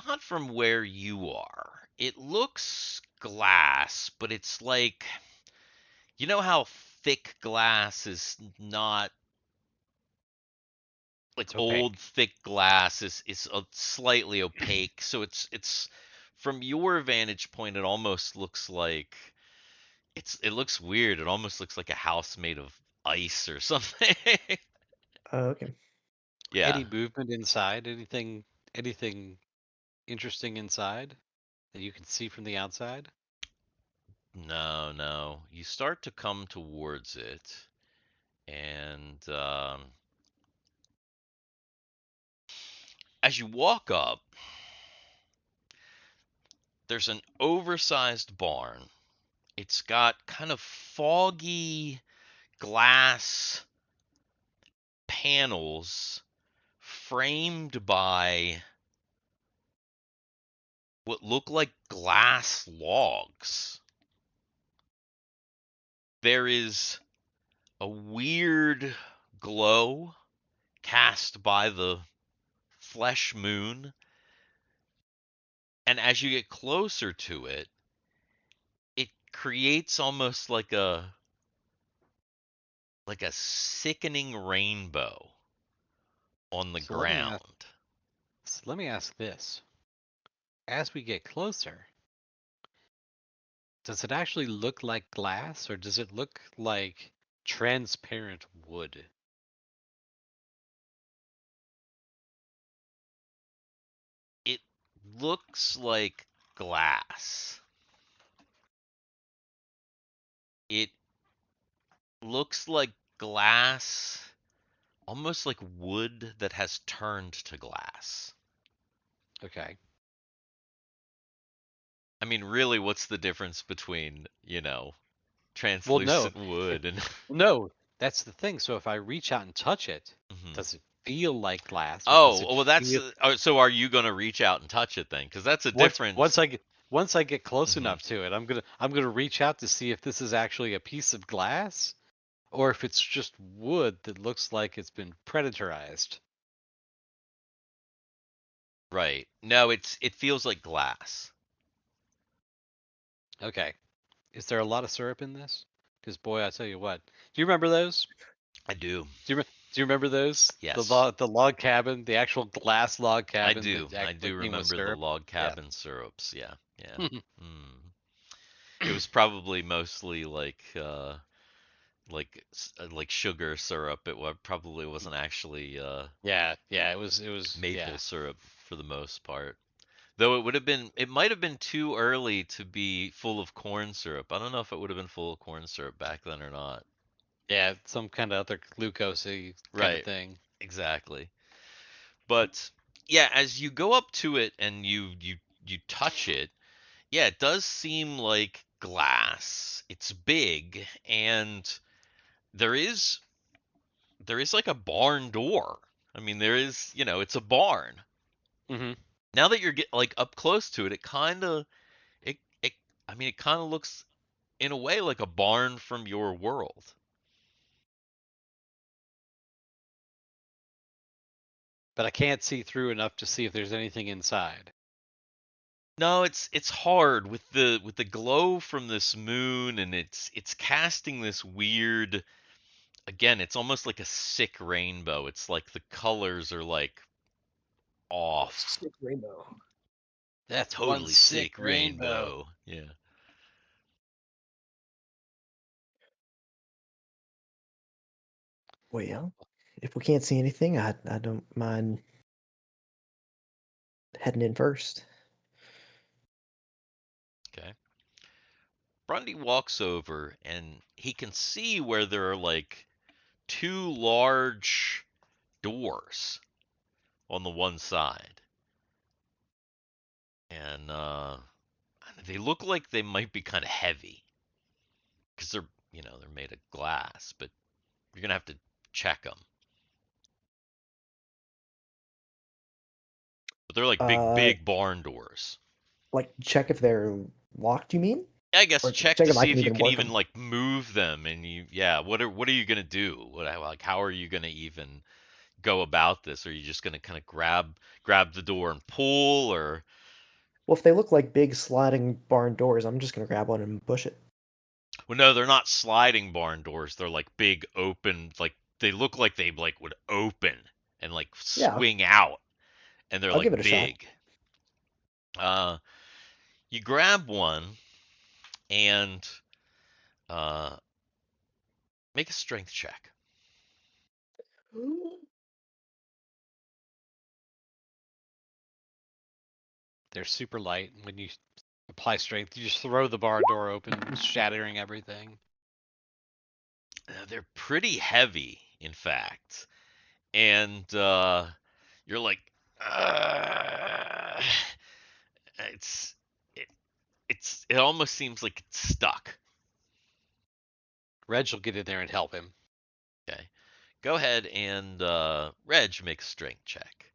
S2: Not from where you are. It looks glass, but it's like, you know how thick glass is not like
S4: It's opaque.
S2: old thick glass is slightly opaque. So it's from your vantage point, it almost looks like it looks weird. It almost looks like a house made of ice or something.
S5: Okay.
S2: Yeah.
S4: Any movement inside? Anything interesting inside that you can see from the outside?
S2: No, no. You start to come towards it, and as you walk up, there's an oversized barn. It's got kind of foggy glass panels framed by what look like glass logs. There is a weird glow cast by the flesh moon, and as you get closer to it, it creates almost like a sickening rainbow on the
S4: So let me ask.
S2: ground.
S4: So let me ask this: as we get closer, does it actually look like glass, or does it look like transparent wood?
S2: It looks like glass. It looks like glass almost like wood that has turned to glass.
S4: Okay.
S2: I mean, really, what's the difference between,
S4: Well, no.
S2: translucent wood and
S4: No, that's the thing. So if I reach out and touch it,
S2: Mhm.
S4: does it feel like glass, or does
S2: Oh,
S4: it
S2: well, that's
S4: feel
S2: so. Are you gonna reach out and touch it then? Because that's a
S4: once
S2: difference.
S4: once I get close
S2: Mhm.
S4: enough to it, I'm gonna reach out to see if this is actually a piece of glass or if it's just wood that looks like it's been predatorized.
S2: Right. No, it feels like glass.
S4: Okay. Is there a lot of syrup in this? Because boy, I tell you what. Do you remember those?
S2: I do.
S4: Do you remember those?
S2: Yes,
S4: The log cabin, the actual glass log
S2: I
S4: cabin
S2: do.
S4: that
S2: I
S4: actually
S2: do
S4: came with
S2: remember the
S4: syrup.
S2: log
S4: Yeah.
S2: cabin syrups. Yeah, yeah. Mm. It was probably mostly like sugar syrup. Probably wasn't actually
S4: Yeah, yeah, it was
S2: maple
S4: yeah.
S2: syrup for the most part. Though it might have been too early to be full of corn syrup. I don't know if it would have been full of corn syrup back then or not.
S4: Yeah, some kind of other glucose kind of
S2: Right,
S4: thing.
S2: exactly. But yeah, as you go up to it and you touch it, yeah, it does seem like glass. It's big and there is there is like a barn door. I mean, there is, it's a barn.
S4: Hmm.
S2: Now that you're like up close to it, it I mean, it kind of looks in a way like a barn from your world.
S4: But I can't see through enough to see if there's anything inside.
S2: No, it's hard with the glow from this moon and it's casting this weird, again, it's almost like a sick rainbow. It's like the colors are like off.
S3: Sick rainbow.
S4: That's one
S2: Totally
S4: sick
S2: sick
S4: rainbow.
S2: rainbow. Yeah.
S5: Well, if we can't see anything, I don't mind heading in first.
S2: Okay. Grundy walks over and he can see where there are like two large doors on the one side. And they look like they might be kind of heavy because they're made of glass, but you're going to have to check them. But they're like big
S5: Uh,
S2: big barn doors.
S5: like check if they're locked, you mean?
S2: I guess
S5: Or
S2: check
S5: check
S2: to
S5: if I
S2: see
S5: can
S2: if you
S5: even
S2: can
S5: work
S2: even
S5: them.
S2: like move them and yeah, what are you going to do? Like how are you going to even go about this? Are you just going to kind of grab the door and pull or
S5: Well, if they look like big sliding barn doors, I'm just gonna grab one and push it.
S2: well, no, they're not sliding barn doors. They're like big open, like they look like they like would open and like
S5: Yeah,
S2: swing out, and they're
S5: I'll give it
S2: like
S5: a shot.
S2: big. Uh, you grab one and uh, make a strength check.
S4: They're super light. When you apply strength, you just throw the barn door open, shattering everything.
S2: They're pretty heavy, in fact, and you're like, uh, it's it, it almost seems like it's stuck.
S4: Reg will get in there and help him.
S2: Okay. Go ahead and Reg make a strength check.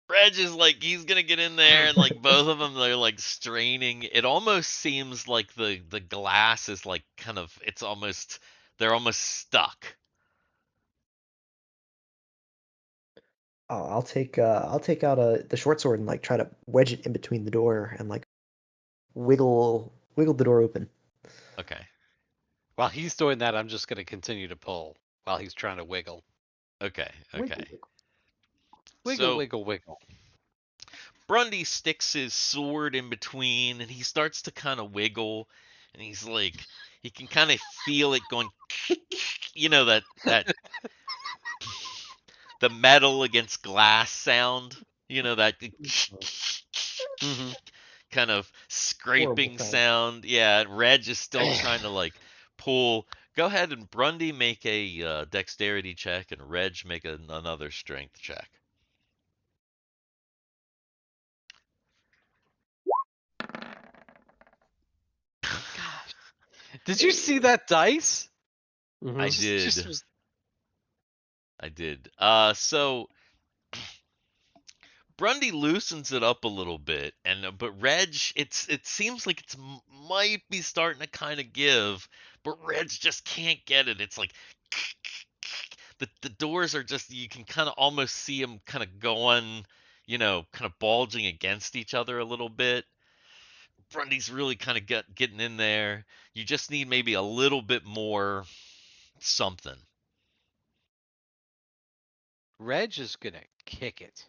S2: Reg is like he's gonna get in there and like both of them they're like straining. It almost seems like the glass is like kind of they're almost stuck.
S5: Oh, I'll take out the short sword and like try to wedge it in between the door and like wiggle the door open.
S2: Okay.
S4: While he's doing that, I'm just going to continue to pull while he's trying to wiggle.
S2: Okay.
S5: Wiggle,
S2: Okay.
S5: wiggle.
S4: Wiggle,
S2: So
S4: wiggle, wiggle.
S2: Brundy sticks his sword in between and he starts to kind of wiggle and he's like he can kind of feel it going that the metal against glass sound, that
S4: Hmm.
S2: kind of scraping
S3: sound.
S2: sound. Yeah, and Reg is still trying to like pull. Go ahead and Brundy make a dexterity check, and Reg make another strength check.
S4: Gosh. Did you see that dice?
S3: Mhm.
S2: I
S4: Just
S2: did.
S4: was-
S2: I did. So Brundy loosens it up a little bit, and but Reg, it seems like it's might be starting to kind of give, but Reg just can't get it. It's like the doors are just you can kind of almost see them kind of going, kind of bulging against each other a little bit. Brundy's really kind of getting in there. You just need maybe a little bit more something.
S4: Reg is gonna kick it.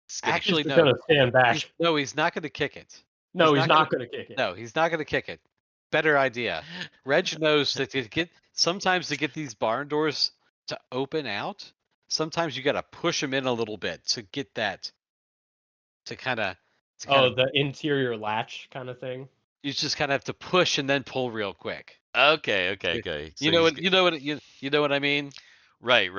S2: It's gonna
S4: Actually,
S3: He's
S4: no.
S3: gonna stand back.
S4: He's not gonna kick it.
S3: No,
S4: he's
S3: he's
S4: not
S3: not gonna kick it.
S4: No, he's not gonna kick it. Better idea. Reg knows that sometimes to get these barn doors to open out, sometimes you gotta push them in a little bit to get that to kind of
S3: Oh, the interior latch kind of thing.
S4: you just kind of have to push and then pull real quick.
S2: Okay. So
S4: You know
S2: he's
S4: what? You know what? You know what I mean?
S2: right.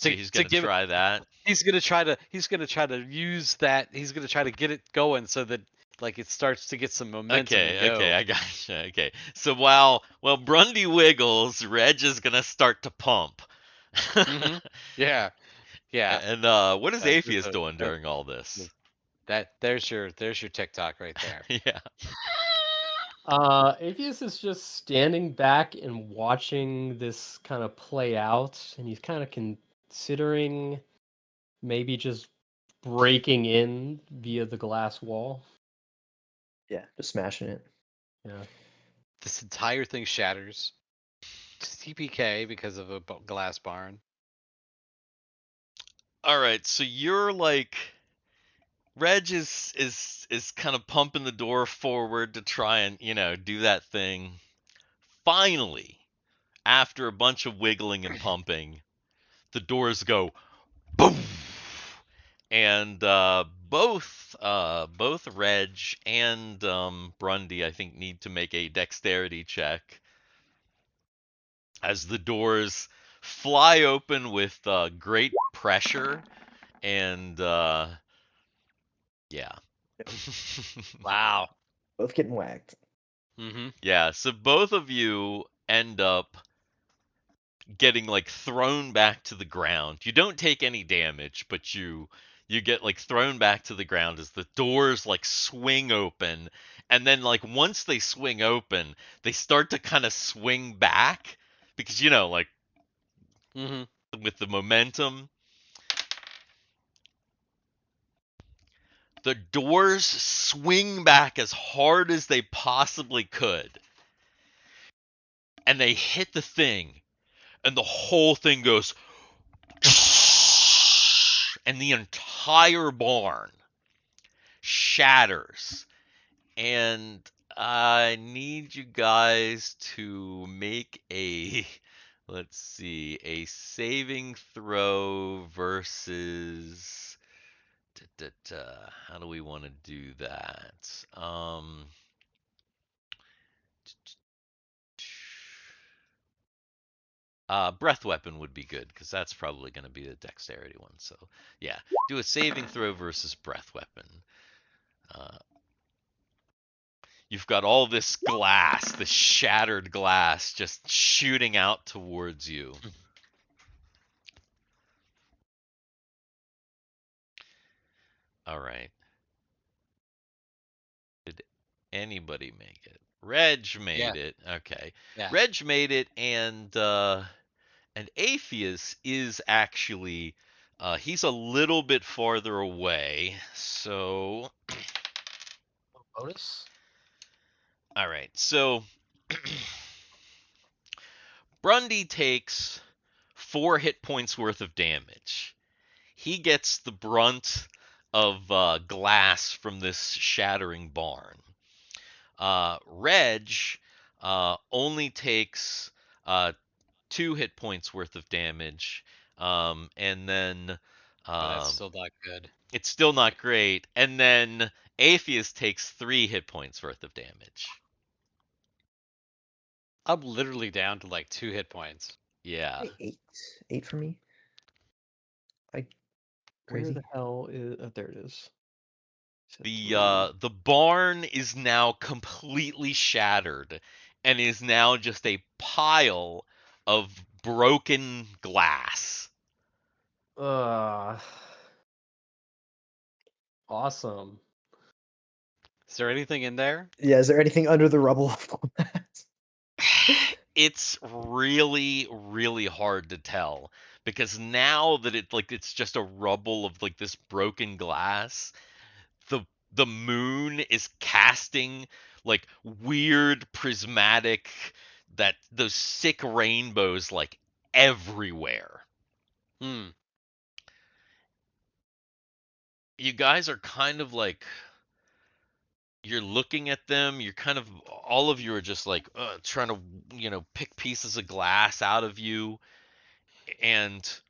S2: So
S4: To-
S2: he's
S4: to
S2: gonna
S4: give it-
S2: try that.
S4: He's gonna try to. He's gonna try to use that. He's gonna try to get it going so that like it starts to get some momentum. to go.
S2: Okay, I gotcha. Okay, so while Brundy wiggles, Reg is gonna start to pump.
S4: Mhm. Yeah. Yeah.
S2: And what is
S4: That's just
S2: Aepheus doing during all this?
S4: There's your TikTok right there.
S2: Yeah.
S3: Aepheus is just standing back and watching this kind of play out, and he's kind of considering maybe just breaking in via the glass wall.
S5: Yeah, just smashing it.
S3: Yeah.
S4: This entire thing shatters. It's TPK because of a glass barn.
S2: All right, so you're like Reg is kind of pumping the door forward to try and do that thing. Finally, after a bunch of wiggling and pumping, the doors go boom, and both Reg and Brundy, I think, need to make a dexterity check as the doors fly open with great pressure, and yeah.
S4: Wow.
S5: Both getting whacked.
S4: Mm-hmm.
S2: Yeah, so both of you end up getting like thrown back to the ground. You don't take any damage, but you get like thrown back to the ground as the doors like swing open, and then like once they swing open, they start to kind of swing back because like
S4: Mm-hmm.
S2: with the momentum. The doors swing back as hard as they possibly could. And they hit the thing, and the whole thing goes, and the entire barn shatters. And I need you guys to make let's see, a saving throw versus. How do we want to do that? Breath weapon would be good because that's probably going to be the dexterity one. So yeah, do a saving throw versus breath weapon. You've got all this glass, this shattered glass, just shooting out towards you. All right. Did anybody make it? Reg made it. Okay.
S4: Yeah.
S2: Reg made it, and Aepheus is actually he's a little bit farther away. So
S3: Bonus.
S2: all right. So Brundy takes 4 hit points worth of damage. He gets the brunt of glass from this shattering barn. Reg only takes 2 hit points worth of damage, and then
S4: But that's
S2: Um,
S4: still not good.
S2: it's still not great. And then Aepheus takes 3 hit points worth of damage.
S4: I'm literally down to like 2 hit points.
S2: Yeah.
S5: Hey, 8 for me.
S3: Where
S5: Crazy.
S3: the hell is? Oh, there it is. Said
S2: The barn is now completely shattered and is now just a pile of broken glass.
S3: Awesome.
S4: Is there anything in there?
S5: Yeah, is there anything under the rubble of that?
S2: It's really, really hard to tell because now that it's just a rubble of like this broken glass, the the moon is casting like weird prismatic that those sick rainbows like everywhere.
S4: Hmm.
S2: You guys are kind of like you're looking at them, you're kind of all of you are just like trying to pick pieces of glass out of you, and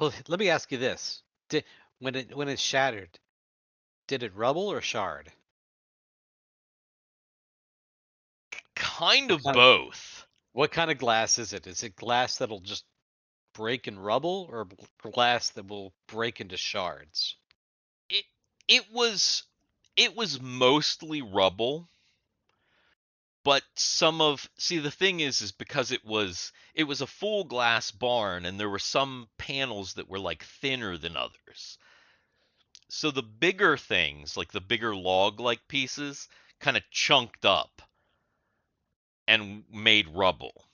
S4: Well, let me ask you this: Did when it shattered, did it rubble or shard?
S2: kind
S4: What
S2: of
S4: kind of,
S2: both.
S4: what kind of glass is it? Is it glass that'll just break and rubble, or glass that will break into shards?
S2: it it was mostly rubble, but some of see the thing is because it was a full glass barn and there were some panels that were like thinner than others. So the bigger things, like the bigger log like pieces, kind of chunked up and made rubble.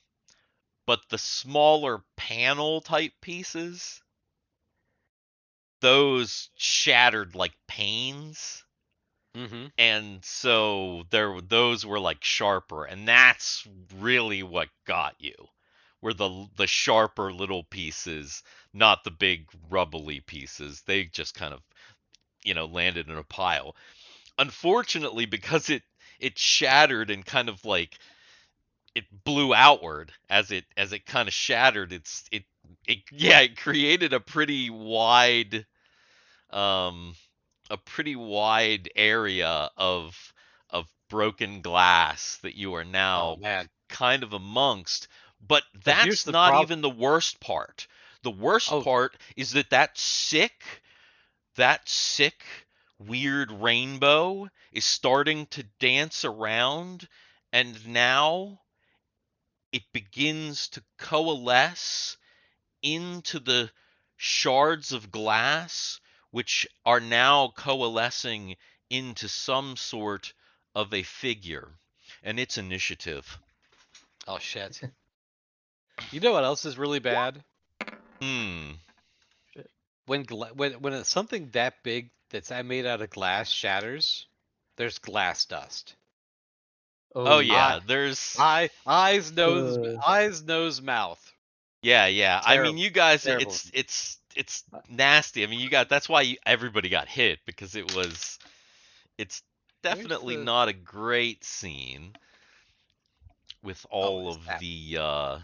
S2: But the smaller panel type pieces, those shattered like panes.
S4: Mm-hmm.
S2: And so those were like sharper, and that's really what got you. Were the sharper little pieces, not the big rubbly pieces. They just kind of, landed in a pile. Unfortunately, because it shattered and kind of like it blew outward as it kind of shattered, it created um a pretty wide area of broken glass that you are
S4: Oh
S2: now
S4: man!
S2: kind of amongst. But
S4: But here's
S2: that's
S4: the
S2: not
S4: problem.
S2: even the worst part. The worst
S4: Oh,
S2: part is that sick weird rainbow is starting to dance around, and now it begins to coalesce into the shards of glass, which are now coalescing into some sort of a figure. And its initiative.
S4: oh shit! You know what else is really bad?
S2: Hmm.
S3: Shit.
S4: When it's something that big that's made out of glass shatters, there's glass dust.
S2: Oh
S3: Oh,
S4: Eye,
S2: yeah, there's
S5: Uh,
S4: eyes, nose, mouth.
S2: yeah. I mean,
S4: Terrible,
S2: you guys,
S4: terrible.
S2: it's nasty. I mean, that's why everybody got hit because it's
S4: Where's
S2: definitely
S4: the?
S2: not a great scene with
S4: Oh,
S2: all
S4: is
S2: of
S4: that?
S2: the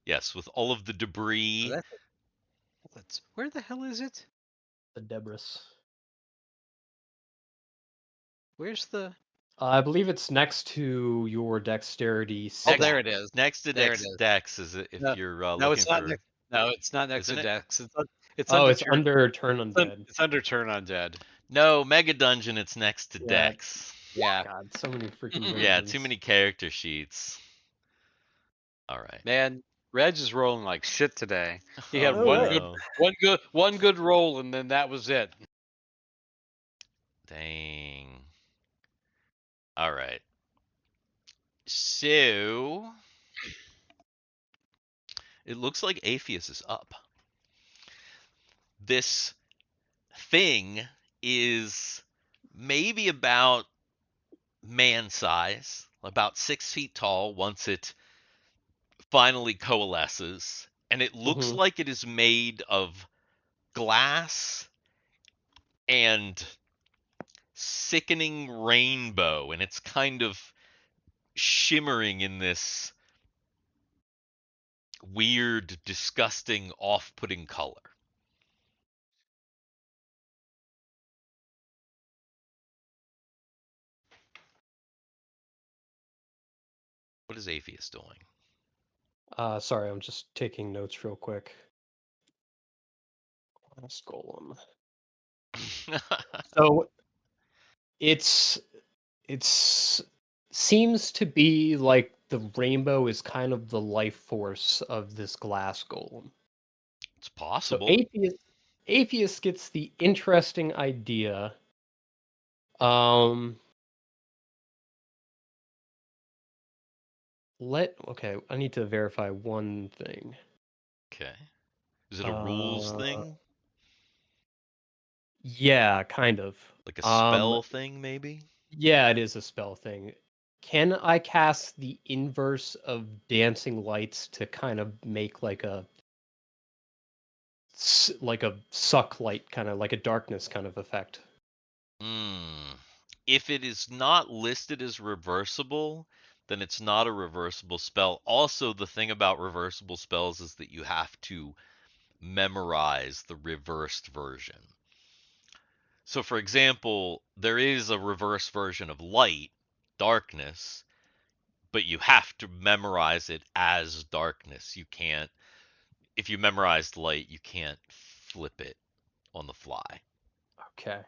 S2: yes, with all of the
S4: Oh,
S2: debris.
S4: that's. Where the hell is it?
S3: the Debris.
S4: Where's the?
S3: I believe it's next to your dexterity
S4: Oh,
S2: Next
S4: there
S3: stat.
S4: it is.
S2: next to
S4: There it is.
S2: Dex is if
S4: No,
S2: you're
S4: no,
S2: looking
S4: it's not
S2: for,
S4: next. No, it's not next to
S2: isn't it?
S4: Dex. It's
S3: Oh,
S4: under
S3: it's
S4: turn.
S3: under Turn Undead.
S4: It's under turn undead.
S2: No, Mega Dungeon. It's next to
S3: Yeah.
S2: Dex.
S4: Yeah,
S3: God, so many freaking
S2: Yeah, too
S3: versions.
S2: many character sheets. All right.
S4: man. Reg is rolling like shit today. He
S2: Oh
S4: had
S5: oh what?
S2: no.
S4: one good roll, and then that was it.
S2: Dang. All right. So it looks like Aepheus is up. This thing is maybe about man size, about 6 feet tall once it finally coalesces. And it looks
S3: Hmm.
S2: like it is made of glass and sickening rainbow. And it's kind of shimmering in this weird, disgusting, off putting color. What is Aepheus doing?
S3: Sorry, I'm just taking notes real quick. Glass golem. So it's seems to be like the rainbow is kind of the life force of this glass golem.
S2: It's
S3: So
S2: possible.
S3: Aepheus gets the interesting idea. Um, okay, I need to verify one thing.
S2: Okay. Is it a rules
S3: Uh,
S2: thing?
S3: yeah, kind of.
S2: Like a
S3: Um,
S2: spell thing, maybe?
S3: yeah, it is a spell thing. Can I cast the inverse of dancing lights to kind of make like a suck light kind of like a darkness kind of effect?
S2: Hmm. If it is not listed as reversible, then it's not a reversible spell. Also, the thing about reversible spells is that you have to memorize the reversed version. So, for example, there is a reverse version of light, darkness, but you have to memorize it as darkness. You can't, if you memorize light, you can't flip it on the fly.
S3: Okay.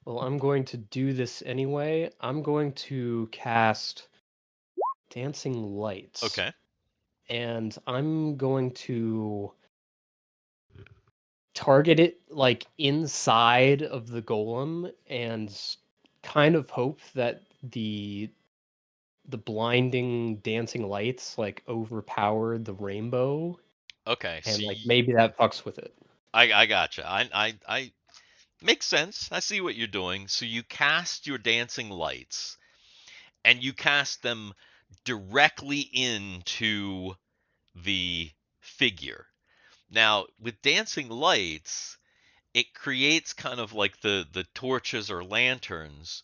S3: Well, I'm going to do this anyway. I'm going to cast Dancing Lights.
S2: Okay.
S3: And I'm going to target it like inside of the golem and kind of hope that the blinding dancing lights like overpower the rainbow
S2: Okay.
S3: and
S2: So
S3: like maybe that fucks with it.
S2: I gotcha. I makes sense. I see what you're doing. So you cast your dancing lights and you cast them directly into the figure. Now, with dancing lights, it creates kind of like the torches or lanterns,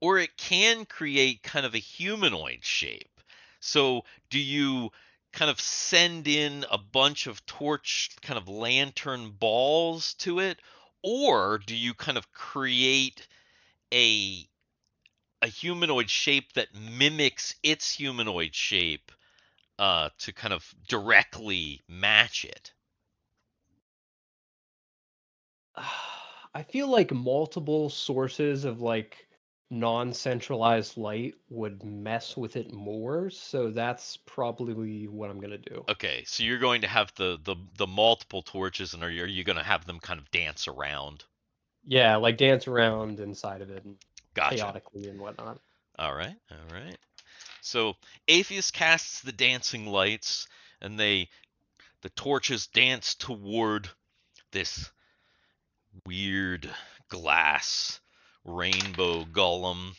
S2: or it can create kind of a humanoid shape. So, do you kind of send in a bunch of torch kind of lantern balls to it, or do you kind of create a a humanoid shape that mimics its humanoid shape to kind of directly match it?
S3: I feel like multiple sources of like non-centralized light would mess with it more, so that's probably what I'm gonna do.
S2: Okay, so you're going to have the multiple torches, and are you going to have them kind of dance around?
S3: Yeah, like dance around inside of it and
S2: Gotcha.
S3: chaotically and whatnot.
S2: All right, all right. So Aepheus casts the dancing lights, and the torches dance toward this weird glass rainbow golem.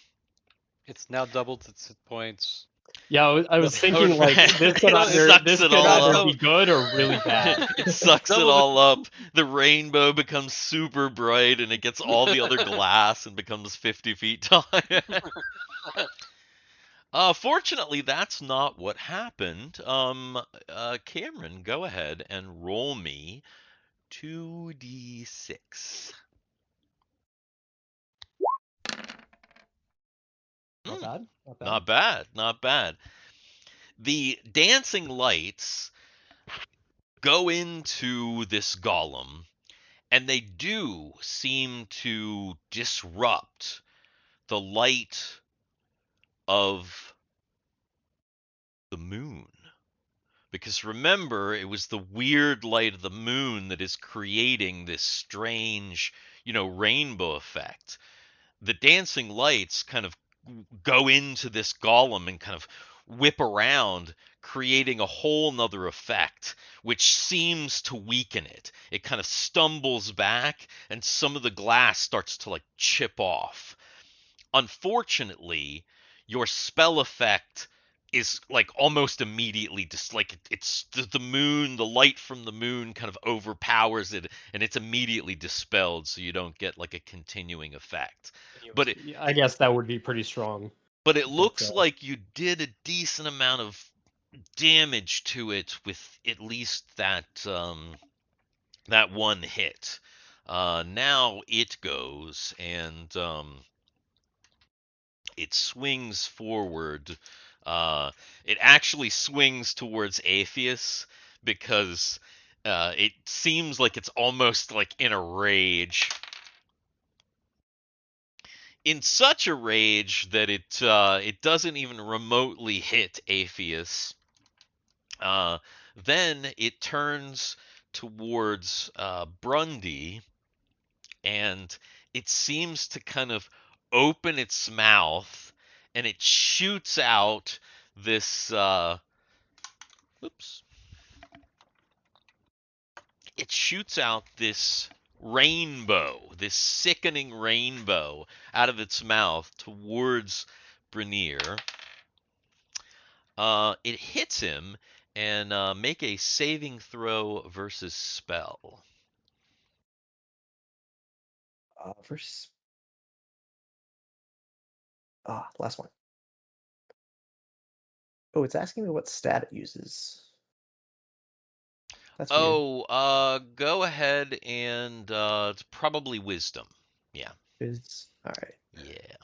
S4: It's now doubled its hit points.
S3: Yeah, I was
S2: Oh,
S3: thinking like this could
S2: it
S3: either
S2: sucks
S3: this
S2: it
S3: could
S2: all
S3: either
S2: up.
S3: be good or really bad.
S2: It sucks it
S4: Double the-
S2: all up. The rainbow becomes super bright, and it gets all the other glass and becomes 50 feet tall. Fortunately, that's not what happened. Cameron, go ahead and roll me 2d6.
S3: Not
S2: Hmm,
S3: bad, not bad.
S2: not bad, not bad. The dancing lights go into this golem, and they do seem to disrupt the light of the moon. Because remember, it was the weird light of the moon that is creating this strange, rainbow effect. The dancing lights kind of go into this golem and kind of whip around, creating a whole nother effect, which seems to weaken it. It kind of stumbles back, and some of the glass starts to like chip off. Unfortunately, your spell effect is like almost immediately just like it's the moon, the light from the moon kind of overpowers it, and it's immediately dispelled, so you don't get like a continuing effect. But it
S3: I guess that would be pretty strong.
S2: but it
S3: But
S2: looks like you did a decent amount of damage to it with at least that one hit. Now it goes and it swings forward It actually swings towards Aepheus because it seems like it's almost like in a rage. In such a rage that it doesn't even remotely hit Aepheus. Then it turns towards Brundy, and it seems to kind of open its mouth, and it shoots out this. Oops! It shoots out this rainbow, this sickening rainbow, out of its mouth towards Brunyr. It hits him, and make a saving throw versus spell.
S5: Versus. Last one. Oh, it's asking me what stat it uses. That's weird.
S2: Oh, go ahead and it's probably wisdom. Yeah.
S5: All right.
S2: Yeah.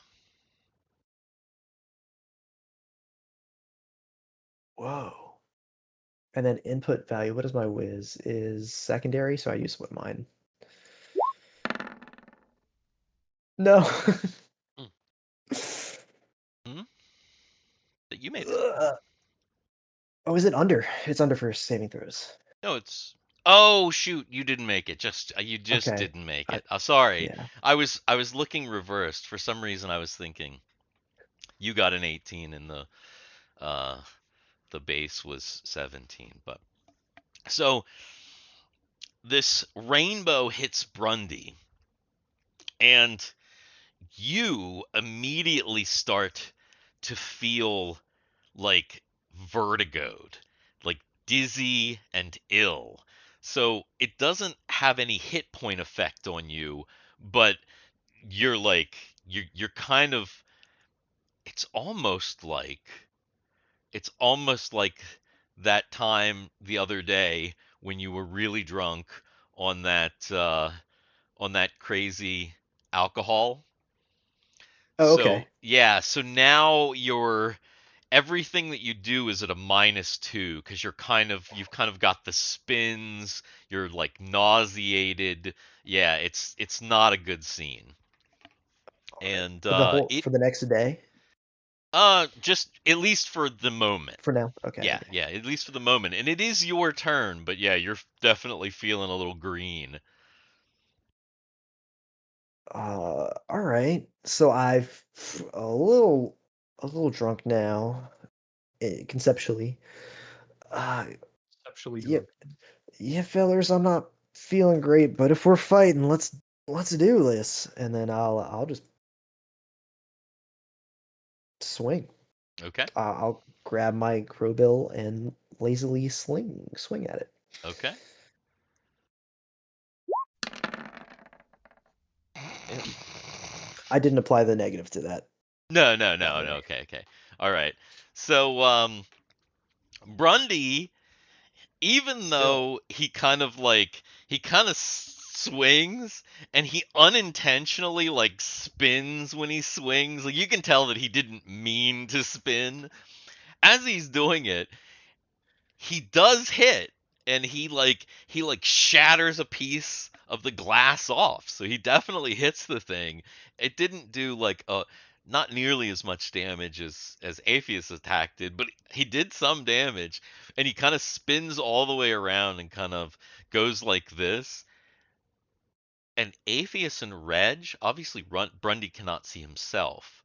S5: Whoa. And then input value. What is my whiz? Is secondary, so I use what mine. No.
S2: Hmm. Hmm? But you made it.
S5: Oh, is it under? It's under for saving throws.
S2: No, it's. Oh shoot! You didn't make it. You just
S5: Okay.
S2: didn't make
S5: I,
S2: it. Sorry.
S5: yeah.
S2: I was looking reversed. For some reason, I was thinking you got an 18 and uh the base was 17. But so this rainbow hits Brundy, and you immediately start to feel like vertigoed, like dizzy and ill. So it doesn't have any hit point effect on you, but you're like you're kind of it's almost like it's almost like that time the other day when you were really drunk on that crazy alcohol.
S5: Oh,
S2: So
S5: okay.
S2: yeah, so now you're everything that you do is at a -2 because you've kind of got the spins, you're like nauseated. Yeah, it's not a good scene.
S5: All right.
S2: And it
S5: For the next day.
S2: just at least for the moment.
S5: For now. Okay.
S2: Yeah,
S5: Okay.
S2: yeah, at least for the moment. And it is your turn, but yeah, you're definitely feeling a little green.
S5: All right. So I've a little drunk now, conceptually. Uh,
S3: Conceptually
S5: yeah,
S3: drunk.
S5: yeah, fellers, I'm not feeling great, but if we're fighting, let's do this. And then I'll just swing.
S2: Okay.
S5: I'll grab my crowbill and lazily swing at it.
S2: Okay.
S5: Yeah. I didn't apply the negative to that,
S2: No,
S5: by the
S2: no.
S5: way.
S2: Okay, okay. All right. So Brundy, even
S3: Still.
S2: though he kind of swings and he unintentionally like spins when he swings, like you can tell that he didn't mean to spin. As he's doing it, he does hit, and he like shatters a piece of the glass off. So he definitely hits the thing. It didn't do like not nearly as much damage as Aepheus attack did, but he did some damage. And he kind of spins all the way around and kind of goes like this. And Aepheus and Reg, obviously Brundy cannot see himself,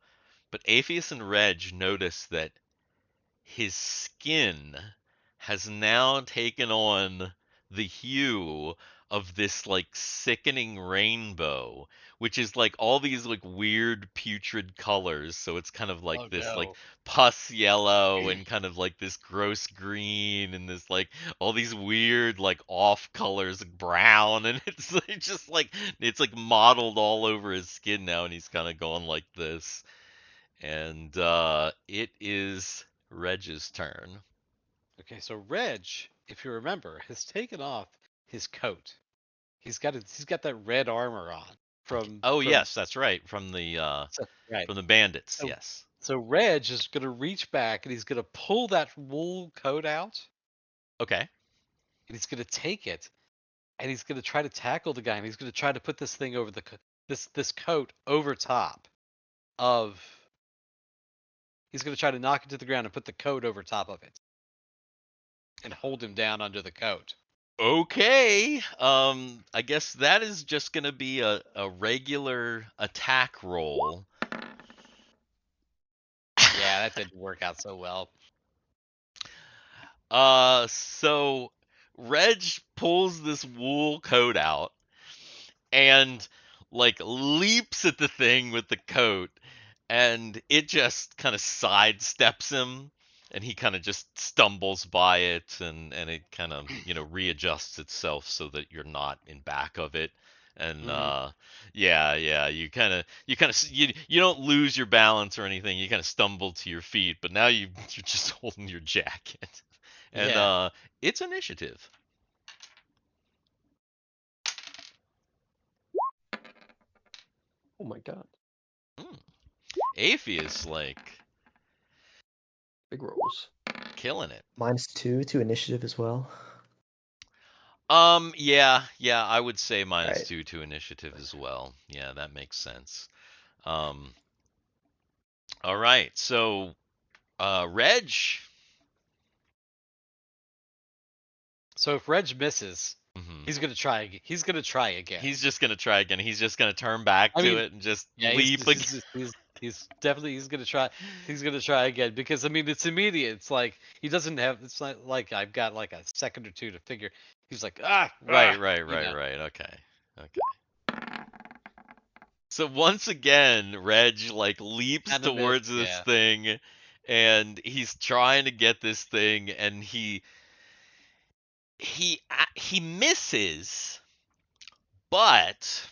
S2: but Aepheus and Reg notice that his skin has now taken on the hue of this like sickening rainbow, which is like all these like weird putrid colors. So it's kind of like
S4: Oh
S2: this like
S4: no.
S2: pus yellow and kind of like this gross green and this like all these weird like off colors like brown, and it's like, just like it's like modeled all over his skin now, and he's kind of going like this. And it is Reg's turn.
S4: Okay, so Reg, if you remember, has taken off his coat. He's got that red armor on
S2: Okay.
S4: from
S2: Oh
S4: from
S2: yes, that's right.
S4: so, right.
S2: From the bandits.
S4: So
S2: Yes.
S4: So Reg is gonna reach back and he's gonna pull that wool coat out
S2: Okay.
S4: and he's gonna take it and he's gonna try to tackle the guy and he's gonna try to put this thing over the this coat over top of. He's gonna try to knock it to the ground and put the coat over top of it and hold him down under the coat.
S2: Okay. I guess that is just gonna be a regular attack roll.
S4: Yeah, that didn't work out so well.
S2: So Reg pulls this wool coat out and like leaps at the thing with the coat, and it just kind of sidesteps him, and he kind of just stumbles by it, and it kind of readjusts itself so that you're not in back of it. And yeah, you kind of you don't lose your balance or anything. You kind of stumble to your feet, but now you're just holding your jacket. And
S4: Yeah.
S2: it's initiative.
S3: Oh my god.
S2: Aepheus like
S3: Big rolls.
S2: killing it.
S5: -2 to initiative as well.
S2: Yeah, I would say minus
S5: Right.
S2: 2 to initiative as well. Yeah, that makes sense. All right, so Reg.
S4: So if Reg misses,
S2: Mhm.
S4: he's gonna try. He's gonna try again.
S2: He's just gonna try again. He's just gonna turn back
S4: I
S2: to
S4: mean,
S2: it and just
S4: yeah,
S2: leap again.
S4: he's definitely gonna try. He's gonna try again because I mean it's immediate. It's like he doesn't have. It's not like I've got like a second or two to figure. He's like
S2: Right. Okay. So once again, Reg like leaps
S4: Kinda
S2: towards
S4: missed,
S2: this
S4: yeah.
S2: thing, and he's trying to get this thing, and he misses, but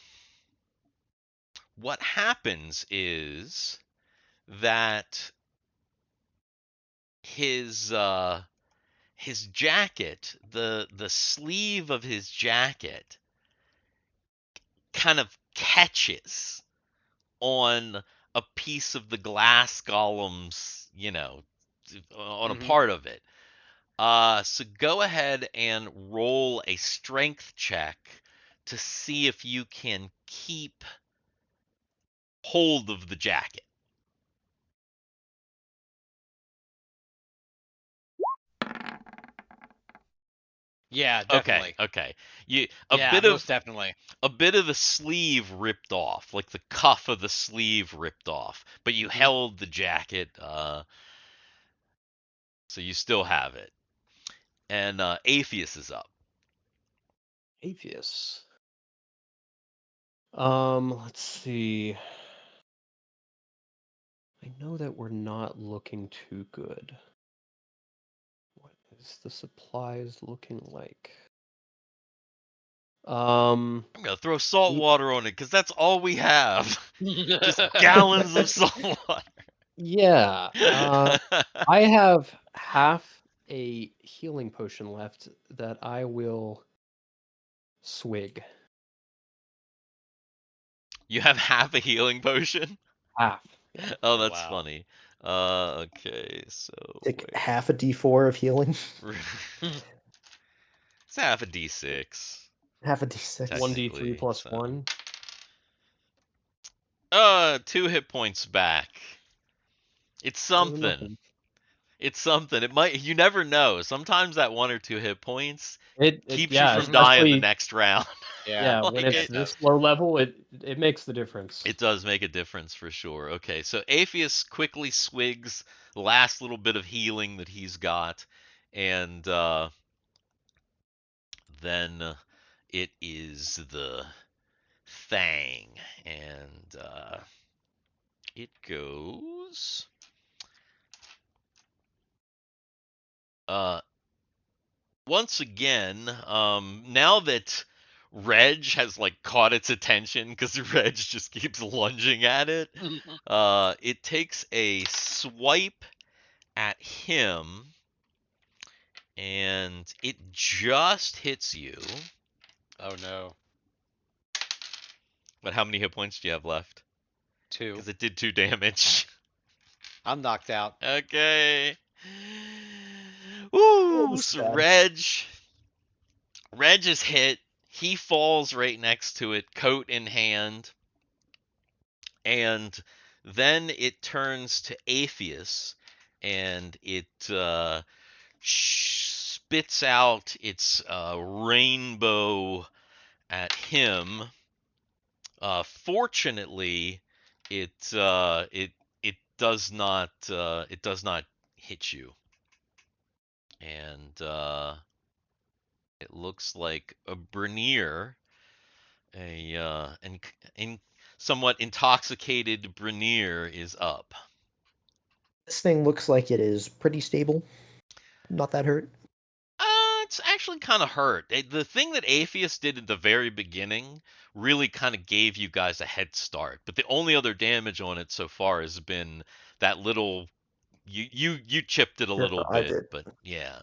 S2: what happens is that his jacket, the sleeve of his jacket, kind of catches on a piece of the glass golem's, on a
S4: Mhm.
S2: part of it. So go ahead and roll a strength check to see if you can keep hold of the jacket.
S4: Yeah, definitely.
S2: Okay. You
S4: Yeah, most definitely.
S2: a bit of the sleeve ripped off, like the cuff of the sleeve ripped off, but you held the jacket, so you still have it. And Aepheus is up.
S3: Aepheus. Let's see. I know that we're not looking too good. What is the supplies looking like?
S2: I'm gonna throw salt water on it because that's all we have. Just gallons of salt water.
S3: Yeah. I have half a healing potion left that I will swig.
S2: You have half a healing potion?
S3: Half. Yeah.
S2: Oh, that's
S4: Wow.
S2: funny. Okay, so
S5: Take
S2: wait.
S5: half a d4 of healing.
S2: It's half a d6.
S5: Half a d6.
S3: 1d3 plus
S2: so.
S3: 1.
S2: 2 hit points back. It's
S3: Better than
S2: something.
S3: nothing.
S2: It's something. It might. You never know. Sometimes that 1 or 2 hit points keeps you
S3: Yeah,
S2: from dying the
S3: especially
S2: next round.
S3: yeah,
S2: Like
S3: when it's
S2: it-
S3: this low level, it makes the difference.
S2: It does make a difference for sure. Okay, so Aepheus quickly swigs the last little bit of healing that he's got, and then it is the Thang, and it goes. Once again, now that Reg has like caught its attention because Reg just keeps lunging at it, it takes a swipe at him, and it just hits you.
S4: Oh no.
S2: But how many hit points do you have left?
S4: 2.
S2: Because it did 2 damage.
S4: I'm knocked out.
S2: Okay.
S5: Oh,
S2: Ooh,
S5: this is
S2: so
S5: bad.
S2: Reg is hit. He falls right next to it, coat in hand. And then it turns to Aepheus, and it spits out its rainbow at him. Fortunately, it does not hit you, and it looks like a Brunyr, an somewhat intoxicated Brunyr is up.
S5: This thing looks like it is pretty stable. Not that hurt.
S2: It's actually kind of hurt. The thing that Aepheus did at the very beginning really kind of gave you guys a head start. But the only other damage on it so far has been that little. You chipped it a
S5: Yeah,
S2: little
S5: I
S2: bit,
S5: did.
S2: but yeah.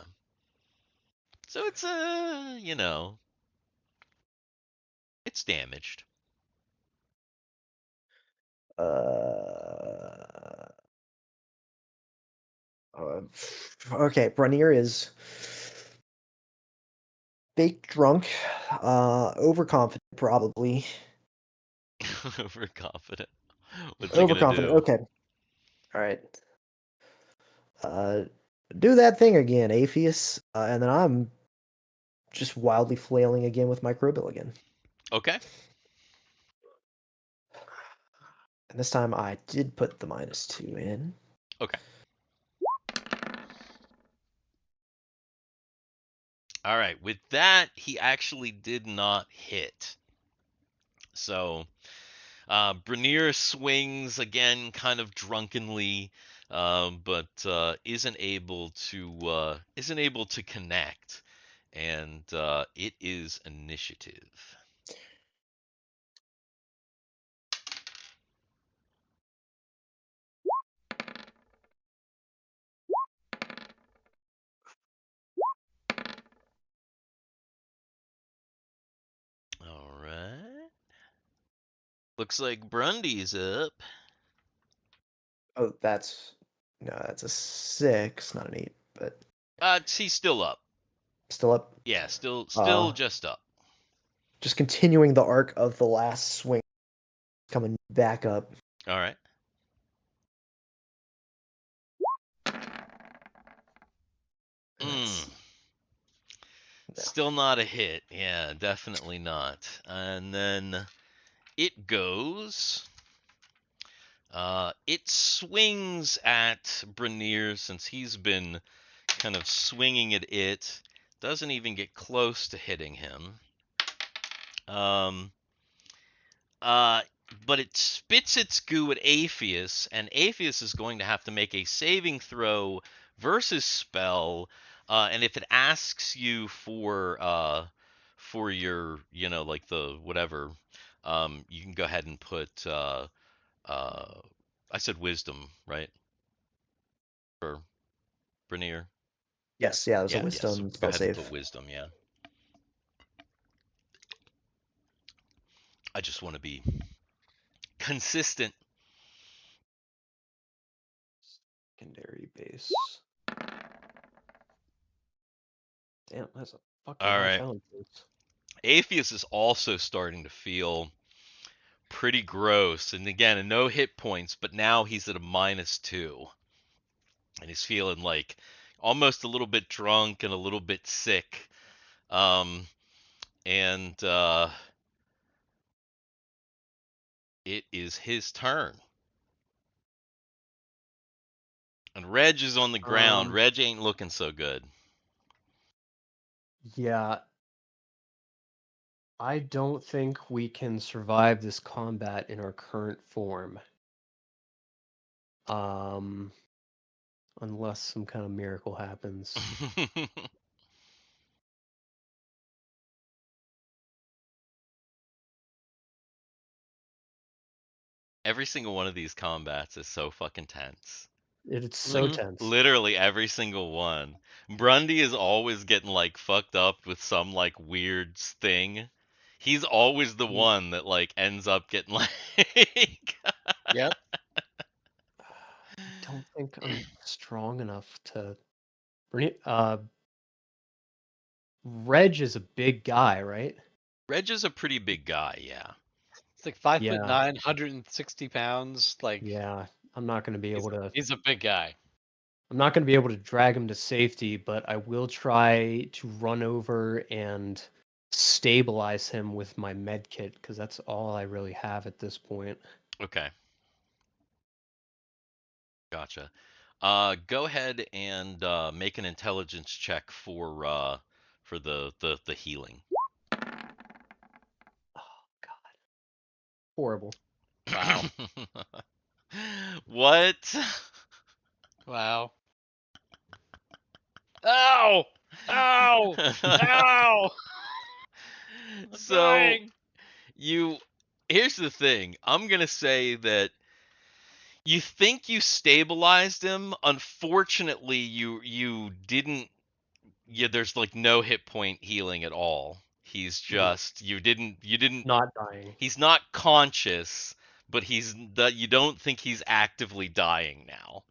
S2: So it's it's damaged.
S5: Uh, uh, okay, Brunyr is baked drunk, overconfident probably.
S2: Overconfident. What's it gonna
S5: Overconfident.
S2: do?
S5: Okay. All right. Uh, do that thing again, Aepheus, and then I'm just wildly flailing again with Microbial again.
S2: Okay.
S5: And this time I did put the -2 in.
S2: Okay. All right. With that, he actually did not hit. So Brunyr swings again, kind of drunkenly, but isn't able to connect, and it is initiative. All right. Looks like Brundy's up.
S5: Oh, that's a 6, not an 8, but
S2: He's still up.
S5: still up.
S2: Yeah, still
S5: Uh,
S2: just up.
S5: just continuing the arc of the last swing, coming back up.
S2: All right.
S5: That's no.
S2: Still not a hit. Yeah, definitely not. And then it goes. It swings at Brunyr since he's been kind of swinging at it. Doesn't even get close to hitting him. Um, uh, but it spits its goo at Aepheus, and Aepheus is going to have to make a saving throw versus spell. And if it asks you for your, like the whatever, you can go ahead and put I said wisdom, right? For Brunyr.
S5: Yes, yeah, there's a
S2: Yeah, yeah. So
S5: wisdom
S2: go
S5: spell
S2: ahead and
S5: save.
S2: put wisdom. Yeah. I just want to be consistent.
S5: Secondary base. Damn, that's a fucking
S2: All
S5: lot of
S2: right.
S5: challenge points.
S2: Aepheus is also starting to feel pretty gross, and again, no hit points, but now he's at a -2, and he's feeling like almost a little bit drunk and a little bit sick. And it is his turn. And Reg is on the ground. Reg ain't looking so good.
S3: Yeah, I don't think we can survive this combat in our current form. Unless some kind of miracle happens.
S2: Every single one of these combats is so fucking tense.
S3: It's so
S2: Like
S3: tense.
S2: literally every single one. Brundy is always getting like fucked up with some like weird thing. He's always the one that like ends up getting like
S4: Yep.
S3: don't think I'm strong enough to. Reg is a big guy, right?
S2: Reg is a pretty big guy, yeah.
S4: It's like 5'9",
S3: Yeah.
S4: 160 pounds. Like
S3: Yeah, I'm not going to be able to.
S4: he's a big guy.
S3: I'm not going to be able to drag him to safety, but I will try to run over and stabilize him with my med kit because that's all I really have at this point.
S2: Okay. Gotcha. Go ahead and make an intelligence check for the healing.
S3: Oh God, horrible.
S4: Wow.
S2: What?
S4: Wow. Ow! Ow! Ow! I'm
S2: So
S4: dying.
S2: you here's the thing. I'm gonna say that you think you stabilized him. Unfortunately, you didn't. Yeah, there's like no hit point healing at all. He's
S3: Mhm.
S2: just you didn't.
S3: Not dying.
S2: He's not conscious, but you don't think he's actively dying now.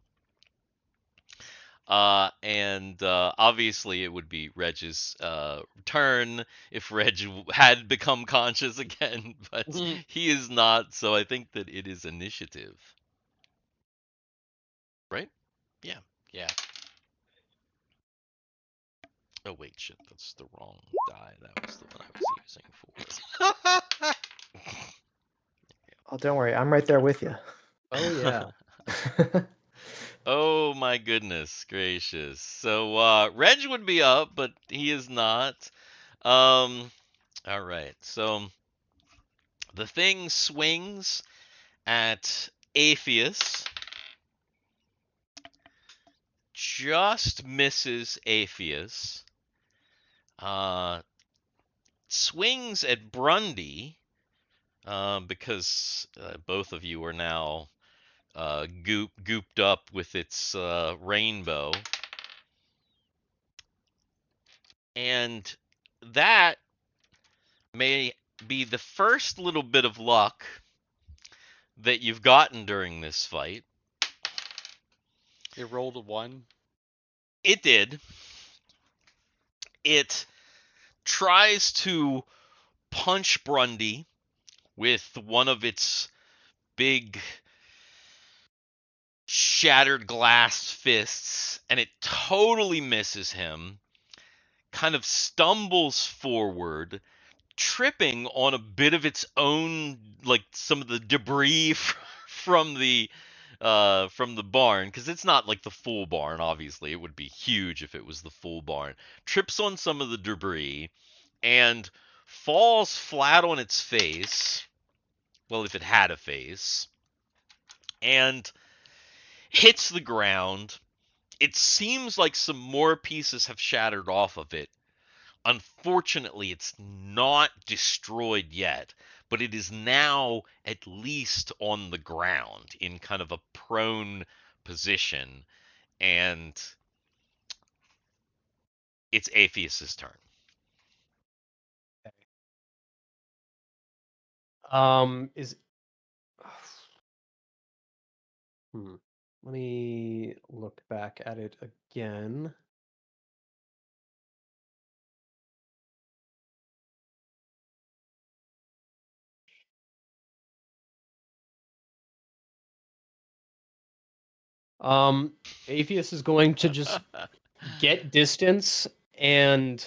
S2: And obviously it would be Reg's turn if Reg had become conscious again, but
S4: Mhm.
S2: he is not, so I think that it is initiative. Right? Yeah.
S4: Yeah.
S2: Oh wait, shit, that's the wrong die. That was the one I was using for.
S5: Oh, don't worry, I'm right there with you.
S3: Oh yeah.
S2: Oh my goodness gracious. So Reg would be up, but he is not. All right. So the thing swings at Aepheus, just misses Aepheus, swings at Brundy, because both of you are now gooped up with its rainbow. And that may be the first little bit of luck that you've gotten during this fight.
S4: It rolled a 1.
S2: It did. It tries to punch Brundy with one of its big shattered glass fists, and it totally misses him, kind of stumbles forward, tripping on a bit of its own, like some of the debris from the barn, because it's not like the full barn. Obviously it would be huge if it was the full barn. Trips on some of the debris and falls flat on its face, well, if it had a face, and hits the ground. It seems like some more pieces have shattered off of it. Unfortunately, it's not destroyed yet, but it is now at least on the ground in kind of a prone position, and it's Aepheus's turn.
S3: Is Let me look back at it again. Aepheus is going to just get distance and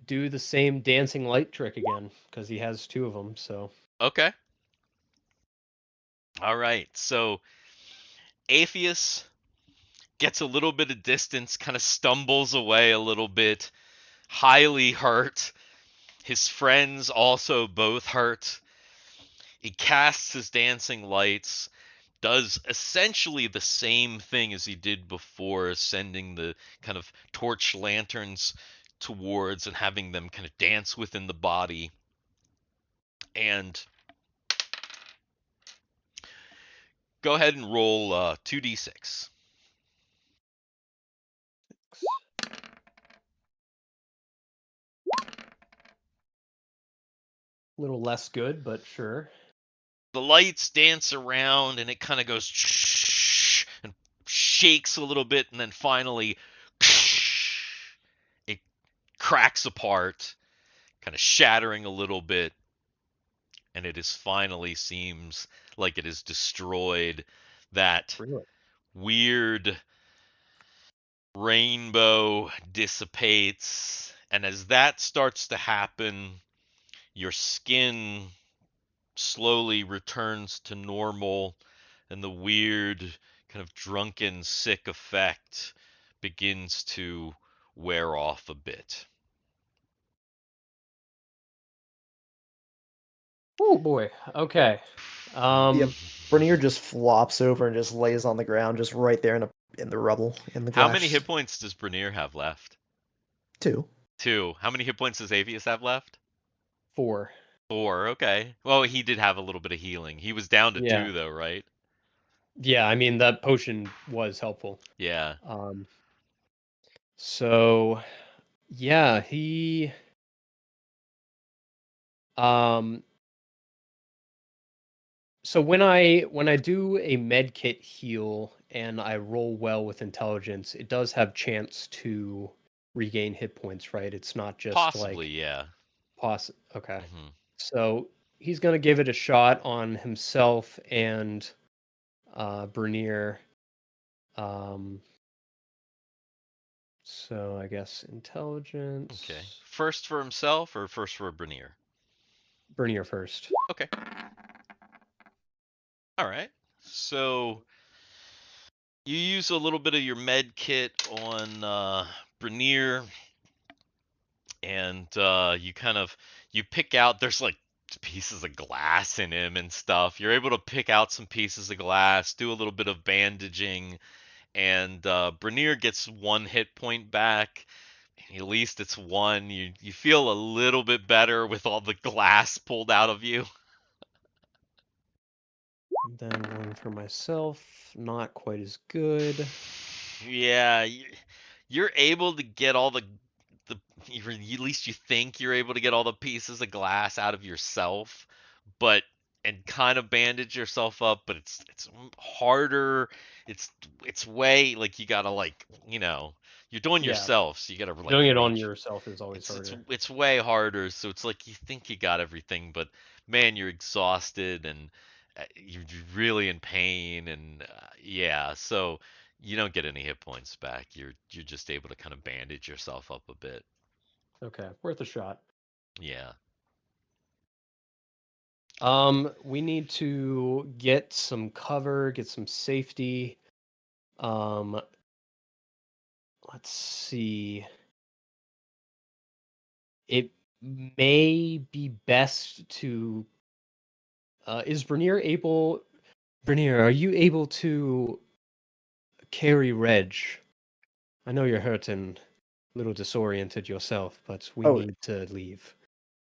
S3: do the same dancing light trick again because he has 2 of them. So
S2: Okay. All right. So Aepheus gets a little bit of distance, kind of stumbles away a little bit, highly hurt. His friends also both hurt. He casts his dancing lights, does essentially the same thing as he did before, sending the kind of torch lanterns towards and having them kind of dance within the body. And go ahead and roll 2d6.
S3: a little less good, but sure.
S2: The lights dance around and it kind of goes and shakes a little bit, and then finally it cracks apart, kind of shattering a little bit, and it is finally seems like it is destroyed. That
S3: Really?
S2: weird rainbow dissipates, and as that starts to happen, your skin slowly returns to normal, and the weird kind of drunken sick effect begins to wear off a bit.
S3: Oh boy. Okay.
S5: Yep. Brunyr just flops over and just lays on the ground, just right there in the rubble, in the
S2: How
S5: glass.
S2: many hit points does Brunyr have left?
S5: 2.
S2: 2. How many hit points does Aepheus have left?
S3: 4.
S2: 4. Okay. Well, he did have a little bit of healing. He was down to
S3: Yeah.
S2: 2 though, right?
S3: Yeah, I mean that potion was helpful.
S2: Yeah.
S3: So yeah, he so when I do a med kit heal and I roll well with intelligence, it does have chance to regain hit points, right? It's not just
S2: Possibly,
S3: like
S2: yeah.
S3: okay.
S2: hmm
S3: So he's gonna give it a shot on himself and Brunyr. So I guess intelligence.
S2: Okay. First for himself or first for Brunyr?
S3: Brunyr first.
S2: Okay. All right. So you use a little bit of your med kit on Brunyr, and you pick out, there's like pieces of glass in him and stuff. You're able to pick out some pieces of glass, do a little bit of bandaging, and Brunyr gets 1 hit point back. At least it's 1. You feel a little bit better with all the glass pulled out of you.
S3: And then one for myself, not quite as good.
S2: Yeah, you're able to get all the at least you think you're able to get all the pieces of glass out of yourself, but and kind of bandage yourself up, but it's harder. It's way, like, you gotta, like, you're doing
S3: Yeah,
S2: yourself, so you gotta like
S3: doing it on
S2: reach.
S3: yourself is always
S2: It's
S3: harder.
S2: it's way harder, so it's like you think you got everything, but man, you're exhausted, and you're really in pain, and yeah, so you don't get any hit points back. You're just able to kind of bandage yourself up a bit.
S3: Okay, worth a shot.
S2: Yeah.
S3: We need to get some cover, get some safety. Let's see. It may be best to is Brunyr able Brunyr, are you able to carry Reg? I know you're hurt and a little disoriented yourself, but we
S5: Oh,
S3: need to leave.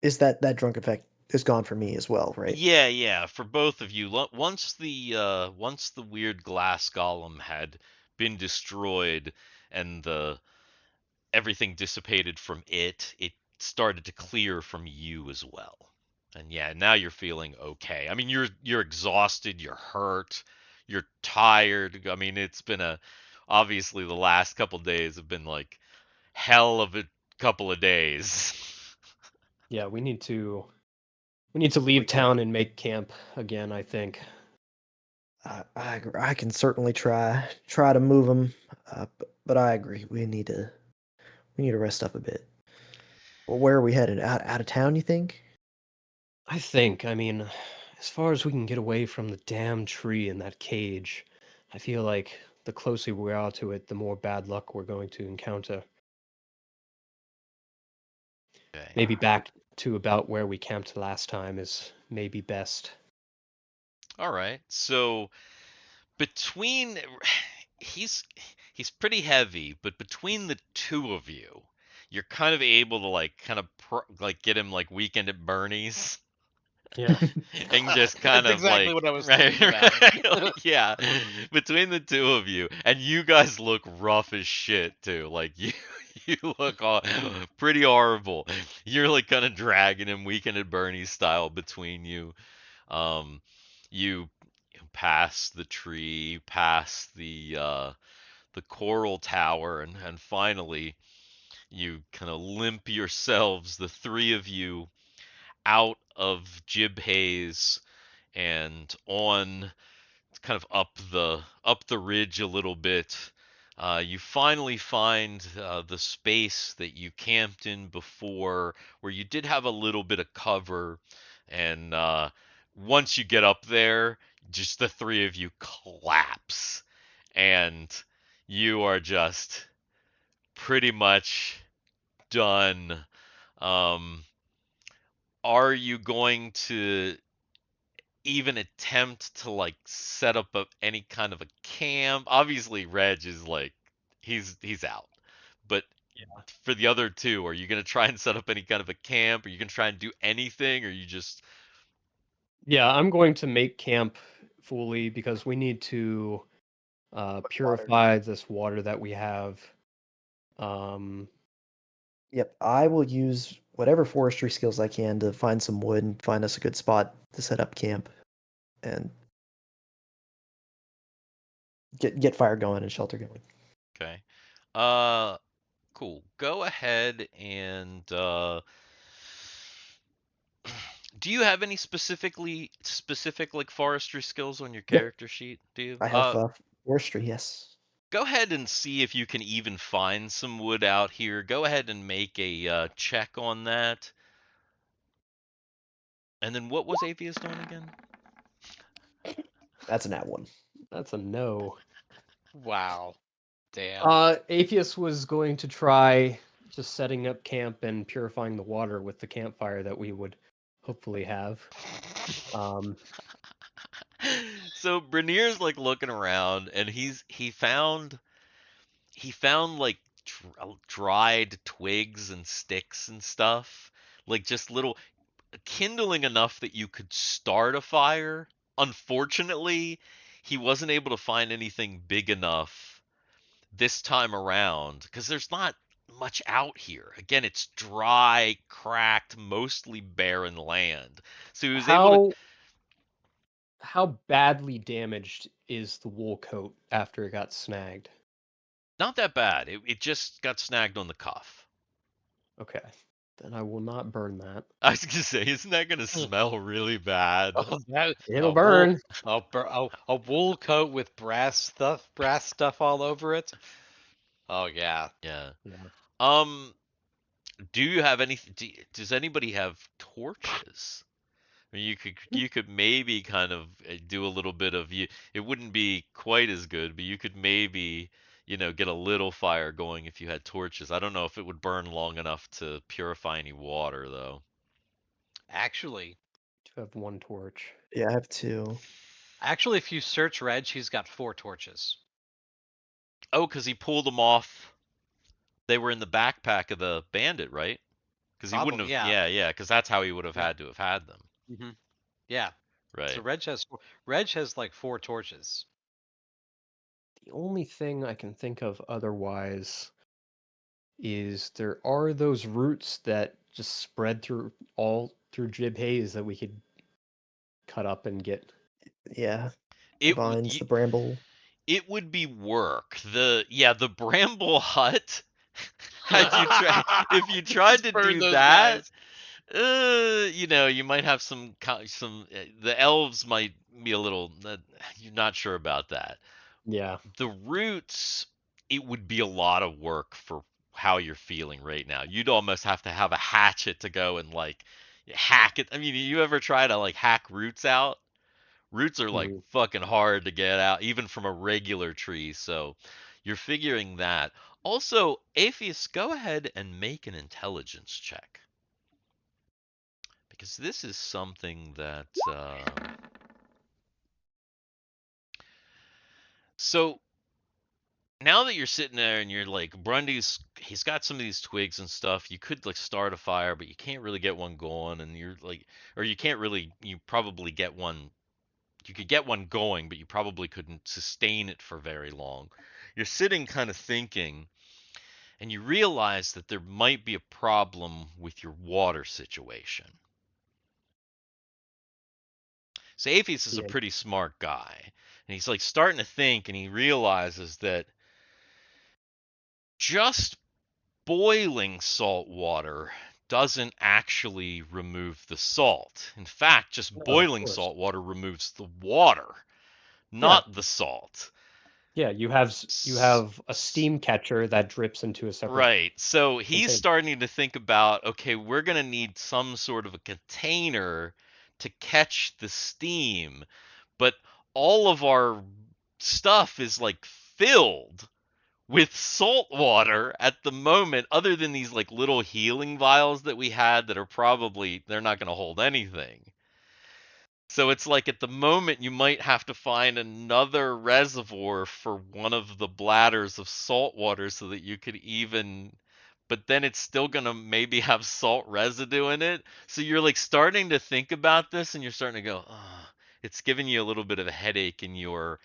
S5: is that drunk effect is gone for me as well, right?
S2: Yeah, for both of you. Once the weird glass golem had been destroyed, and the everything dissipated from it started to clear from you as well. And yeah, now you're feeling okay. I mean, you're exhausted, you're hurt, you're tired. I mean, it's been obviously the last couple days have been like hell of a couple of days.
S3: Yeah, we need to leave town and make camp again, I think.
S5: I can certainly try to move them, but I agree we need to rest up a bit. Well, where are we headed? Out of town, you think?
S3: I mean, as far as we can get away from the damn tree in that cage, I feel like the closer we are to it, the more bad luck we're going to encounter.
S2: Okay.
S3: Maybe back to about where we camped last time is maybe best.
S2: All right. So between he's pretty heavy, but between the two of you, you're kind of able to like get him like weekend at Bernie's.
S3: Yeah.
S2: And just kind
S4: That's
S2: of
S4: exactly
S2: like,
S4: what I was
S2: right,
S4: thinking about.
S2: right, like, yeah, between the two of you, and you guys look rough as shit too. Like you look all pretty horrible. You're like kind of dragging him weekend at Bernie's style between you. Um, you past the tree, past the coral tower, and finally you kind of limp yourselves, the three of you, out of Jib Haze and on kind of up the ridge a little bit. You finally find the space that you camped in before, where you did have a little bit of cover, and once you get up there, just the three of you collapse, and you are just pretty much done. Um, are you going to even attempt to like set up any kind of a camp? Obviously, Reg is like he's out. But for the other two, are you gonna try and set up any kind of a camp? Are you gonna try and do anything, or you just
S3: Yeah, I'm going to make camp fully because we need to purify this water that we have. Um,
S5: Yep, I will use whatever forestry skills I can to find some wood and find us a good spot to set up camp and get fire going and shelter going.
S2: okay? Uh, cool. Go ahead and do you have any specific like forestry skills on your
S5: Yep,
S2: character sheet? Do you?
S5: I have forestry, yes.
S2: Go ahead and see if you can even find some wood out here. Go ahead and make a check on that. And then what was Aepheus doing again?
S5: That's an at one.
S3: that's a no.
S4: Wow. Damn.
S3: Aepheus was going to try just setting up camp and purifying the water with the campfire that we would hopefully have.
S2: So Brenier's like looking around, and he found like dried twigs and sticks and stuff, like just little kindling enough that you could start a fire. Unfortunately, he wasn't able to find anything big enough this time around because there's not much out here. Again, it's dry, cracked, mostly barren land. So he was able to.
S3: How badly damaged is the wool coat after it got snagged?
S2: Not that bad. It just got snagged on the cuff.
S3: Okay, then I will not burn that.
S2: I was gonna say, isn't that gonna smell really bad?
S4: That-
S3: It'll
S4: a
S3: burn.
S4: a wool coat with brass stuff all over it. Oh yeah.
S2: Yeah.
S3: Yeah.
S2: Do you have any? Does anybody have torches? I mean, you could maybe kind of do a little bit of you. It wouldn't be quite as good, but you could maybe get a little fire going if you had torches. I don't know if it would burn long enough to purify any water though.
S4: Actually,
S3: I do have one torch.
S5: Yeah, I have two.
S4: if you search Reg, he's got 4 torches.
S2: Oh, because he pulled them off. They were in the backpack of the bandit, right? Because he wouldn't
S4: Probably,
S2: have.
S4: yeah.
S2: Yeah, yeah. Because that's how he would have
S4: Yeah.
S2: had to have had them.
S4: hmm Yeah.
S2: Right.
S4: So Reg has like 4 torches.
S3: The only thing I can think of otherwise is there are those roots that just spread through Jib Haze that we could cut up and get.
S5: Yeah, the
S2: It
S5: vines, the bramble.
S2: it would be work. The bramble hut. If you tried to
S4: Burn
S2: do
S4: those
S2: that,
S4: guys.
S2: you might have some. The elves might be a little. You're not sure about that.
S3: Yeah.
S2: The roots, it would be a lot of work for how you're feeling right now. You'd almost have to have a hatchet to go and like hack it. I mean, you ever try to like hack roots out? Roots are like
S3: Mhm.
S2: fucking hard to get out, even from a regular tree. So you're figuring that. Also, Aepheus, go ahead and make an intelligence check. Because this is something that. So now that you're sitting there and you're like, he's got some of these twigs and stuff. You could like start a fire, but you can't really get one going. And you're like, or you can't really, you probably get one. You could get one going, but you probably couldn't sustain it for very long. You're sitting kind of thinking, and you realize that there might be a problem with your water situation. So Aepheus is a
S5: Yeah.
S2: pretty smart guy, and he's like starting to think, and he realizes that just boiling salt water doesn't actually remove the salt. In fact, just
S3: No, of
S2: boiling
S3: course.
S2: salt water removes the water,
S3: Yeah.
S2: not the salt.
S3: Yeah, you have a steam catcher that drips into a separate.
S2: Right. So he's
S3: container.
S2: starting to think about, okay, we're going to need some sort of a container to catch the steam, but all of our stuff is like filled with salt water at the moment, other than these like little healing vials that we had that are probably, they're not going to hold anything. So it's like at the moment you might have to find another reservoir for one of the bladders of salt water so that you could even, but then it's still going to maybe have salt residue in it. So you're like starting to think about this and you're starting to go, oh, it's giving you a little bit of a headache in your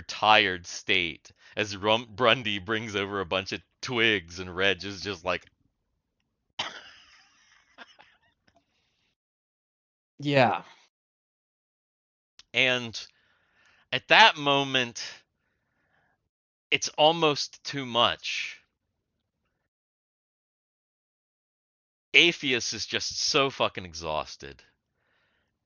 S2: tired state as Grundy brings over a bunch of twigs and Reg is just like,
S3: Yeah.
S2: and at that moment it's almost too much. Aepheus is just so fucking exhausted.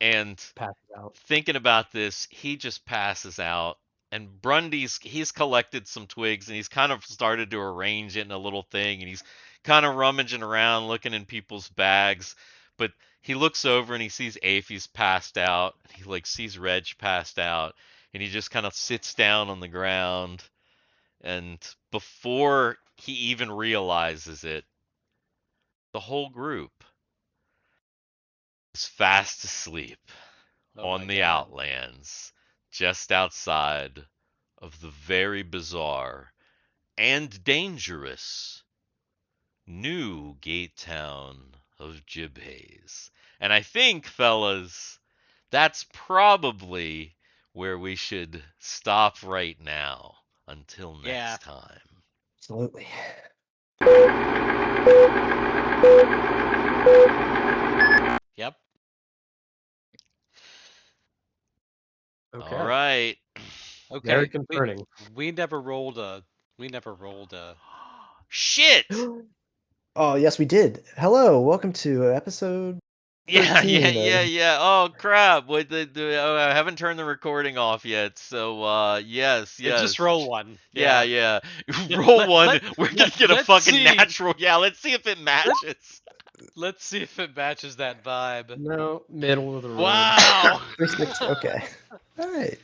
S2: And
S3: Passes out.
S2: thinking about this, he just passes out. And he's collected some twigs and he's kind of started to arrange it in a little thing. And he's kind of rummaging around looking in people's bags. But he looks over and he sees Aepheus passed out. He like sees Reg passed out. And he just kind of sits down on the ground. And before he even realizes it, the whole group is fast asleep
S4: Oh my
S2: on the
S4: God.
S2: Outlands, just outside of the very bizarre and dangerous new gate town of Jibhaze. And I think, fellas, that's probably where we should stop right now until next
S4: Yeah.
S2: time.
S5: Absolutely.
S4: Yep.
S3: Okay.
S2: All right.
S4: Okay.
S3: Very concerning.
S4: We never rolled a. We never rolled a.
S2: Shit!
S5: Oh, yes, we did. Hello, welcome to episode
S2: Yeah,
S5: 13
S2: yeah. Oh crap! I haven't turned the recording off yet. So yes.
S4: Just roll one.
S2: Yeah.
S4: Yeah.
S2: Roll one. We're gonna get a
S4: let's
S2: fucking
S4: see.
S2: natural. Yeah, let's see if it matches.
S4: Let's see if it matches that vibe.
S3: No, middle of the road.
S4: Wow.
S5: 360. Okay. All right.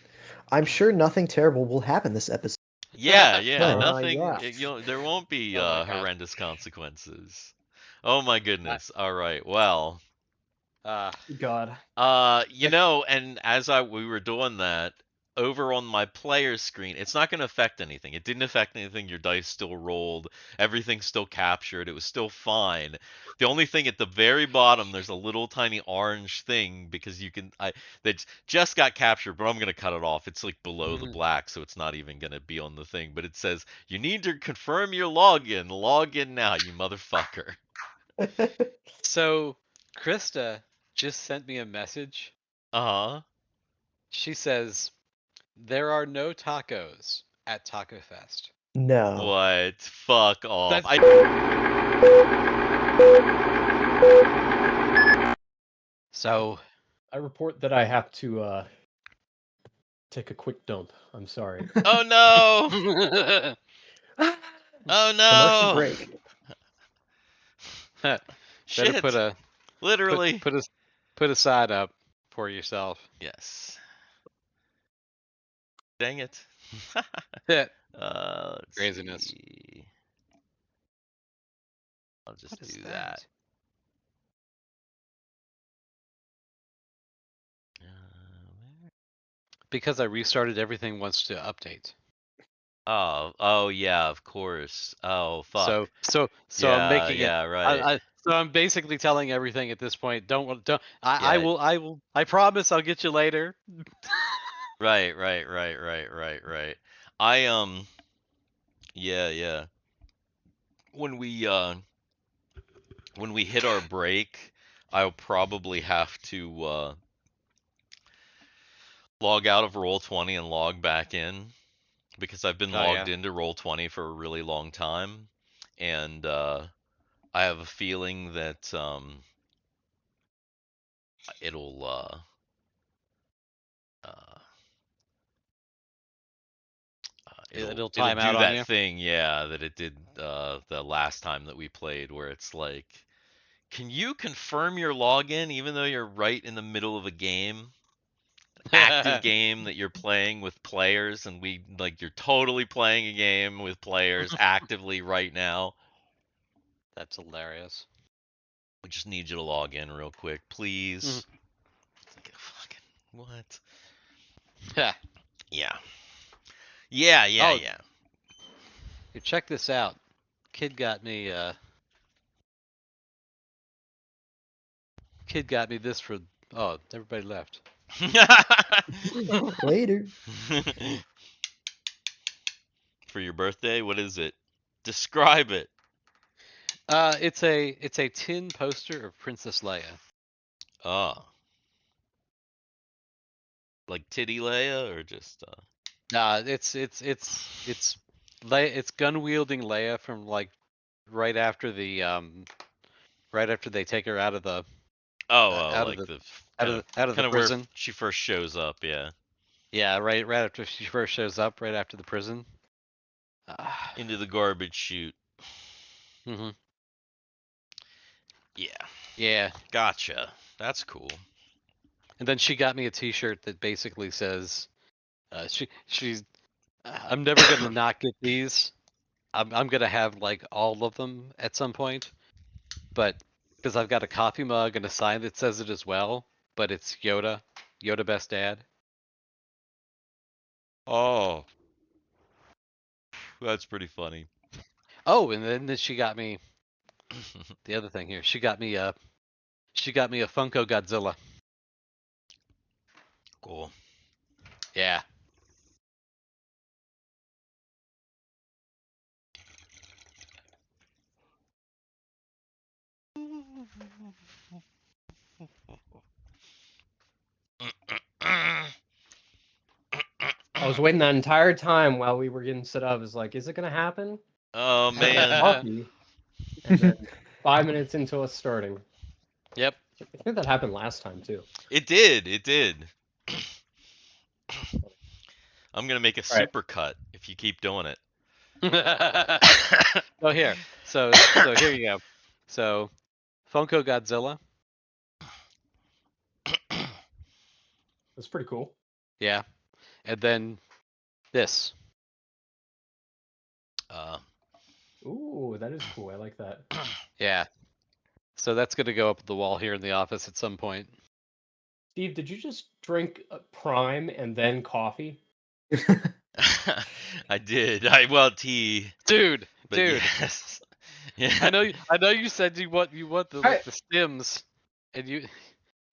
S5: I'm sure nothing terrible will happen this episode.
S2: Yeah. Nothing.
S3: Yeah.
S2: There won't be
S4: Oh my God.
S2: horrendous consequences. Oh my goodness. All right. Well.
S3: God.
S2: And as we were doing that, over on my player's screen, it's not going to affect anything. It didn't affect anything. Your dice still rolled. Everything's still captured. It was still fine. The only thing at the very bottom, there's a little tiny orange thing because that just got captured, but I'm going to cut it off. It's like below the black, so it's not even going to be on the thing. But it says, you need to confirm your login. Log in now, you motherfucker.
S4: So, Krista just sent me a message.
S2: Uh-huh.
S4: She says, there are no tacos at Taco Fest.
S5: No.
S2: What? Fuck off.
S4: So,
S3: I report that I have to take a quick dump. I'm sorry.
S2: Oh no! Oh
S5: Commercial
S2: no!
S5: break.
S2: Shit!
S4: better
S2: Literally.
S4: put a side up for yourself.
S2: Yes. Dang it. Let's
S4: Craziness.
S2: see. I'll just
S4: What is
S2: do
S4: that? Because I restarted everything once to update.
S2: Oh yeah, of course. Oh fuck.
S4: So
S2: yeah,
S4: I'm making it.
S2: yeah, right.
S4: So I'm basically telling everything at this point. Don't. I
S2: Yeah.
S4: will. I promise I'll get you later.
S2: Right. Yeah. When we hit our break, I'll probably have to log out of Roll20 and log back in because I've been
S4: Oh,
S2: logged
S4: yeah.
S2: into Roll20 for a really long time, and I have a feeling that it'll
S4: It'll
S2: it'll
S4: time out
S2: do
S4: on
S2: that
S4: you.
S2: thing, yeah, that it did the last time that we played, where it's like, can you confirm your login even though you're right in the middle of a game? Active game that you're playing with players, and you're totally playing a game with players actively right now.
S4: That's hilarious.
S2: We just need you to log in real quick, please.
S4: Mhm.
S2: It's like, fucking what?
S4: Yeah.
S2: Yeah. Yeah.
S4: Oh.
S2: Yeah.
S4: Here, check this out. Kid got me this for everybody left.
S5: Later.
S2: For your birthday, what is it? Describe it.
S4: It's a tin poster of Princess Leia.
S2: Oh. Like Titty Leia, or just
S4: Nah, it's Leia, it's gun wielding Leia from like right after they take her out of the out of
S2: like
S4: the
S2: the
S4: out of the
S2: kind of where
S4: prison.
S2: she first shows up, yeah.
S4: Yeah, right after she first shows up, right after the prison.
S2: Into the garbage chute.
S4: Mm-hmm.
S2: Yeah.
S4: Yeah.
S2: Gotcha. That's cool.
S4: And then she got me a T-shirt that basically says, she's I'm never gonna not get these. I'm gonna have like all of them at some point, but because I've got a coffee mug and a sign that says it as well, but it's Yoda best dad.
S2: Oh, that's pretty funny.
S4: Oh, and then she got me the other thing here. She got me a Funko Godzilla.
S2: Cool.
S4: Yeah.
S3: I was waiting that entire time while we were getting set up. I was like, is it gonna happen?
S2: Oh
S3: I had
S2: man.
S3: coffee, and then 5 minutes into us starting.
S4: Yep.
S3: I think that happened last time too.
S2: It did. I'm gonna make a
S3: Right.
S2: super cut if you keep doing it.
S4: Oh, here. So here you go. So Funko Godzilla.
S3: That's pretty cool.
S4: Yeah. And then this.
S3: Ooh, that is cool. I like that.
S4: Yeah. So that's going to go up the wall here in the office at some point.
S3: Steve, did you just drink Prime and then coffee?
S2: I did. Tea.
S4: Dude.
S2: Yes. Yeah.
S4: I know you said you want the
S3: Right.
S4: the stims, and you.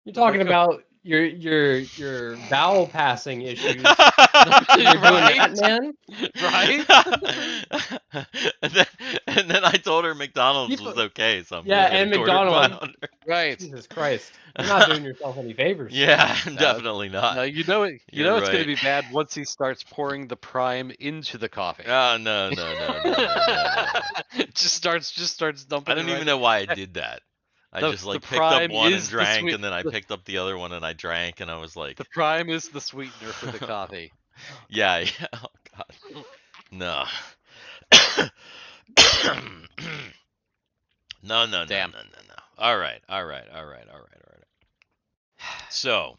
S3: You're talking about your vowel passing issues. You're doing
S4: Right?
S3: that, man?
S4: Right?
S2: and then I told her McDonald's
S3: People-
S2: was okay, so I'm
S3: Yeah,
S2: gonna
S3: and
S2: get a quarter
S3: McDonald's.
S2: pounder.
S4: Right.
S3: Jesus Christ. You're not doing yourself any favors.
S2: Yeah,
S4: No.
S2: definitely not.
S4: No, you know it. You
S2: You're
S4: know it's going
S2: right.
S4: to be bad once he starts pouring the prime into the coffee.
S2: Oh no.
S4: Just starts dumping.
S2: I don't
S4: it
S2: even
S4: right
S2: know why I did that. I
S4: The-
S2: just
S4: the
S2: picked up
S4: prime
S2: one and
S4: is the
S2: drank,
S4: sweet-
S2: and then I picked up the other one and I drank, and I was like,
S4: The prime is the sweetener for the coffee.
S2: yeah. Oh god, no. No.
S4: Damn.
S2: All right. So,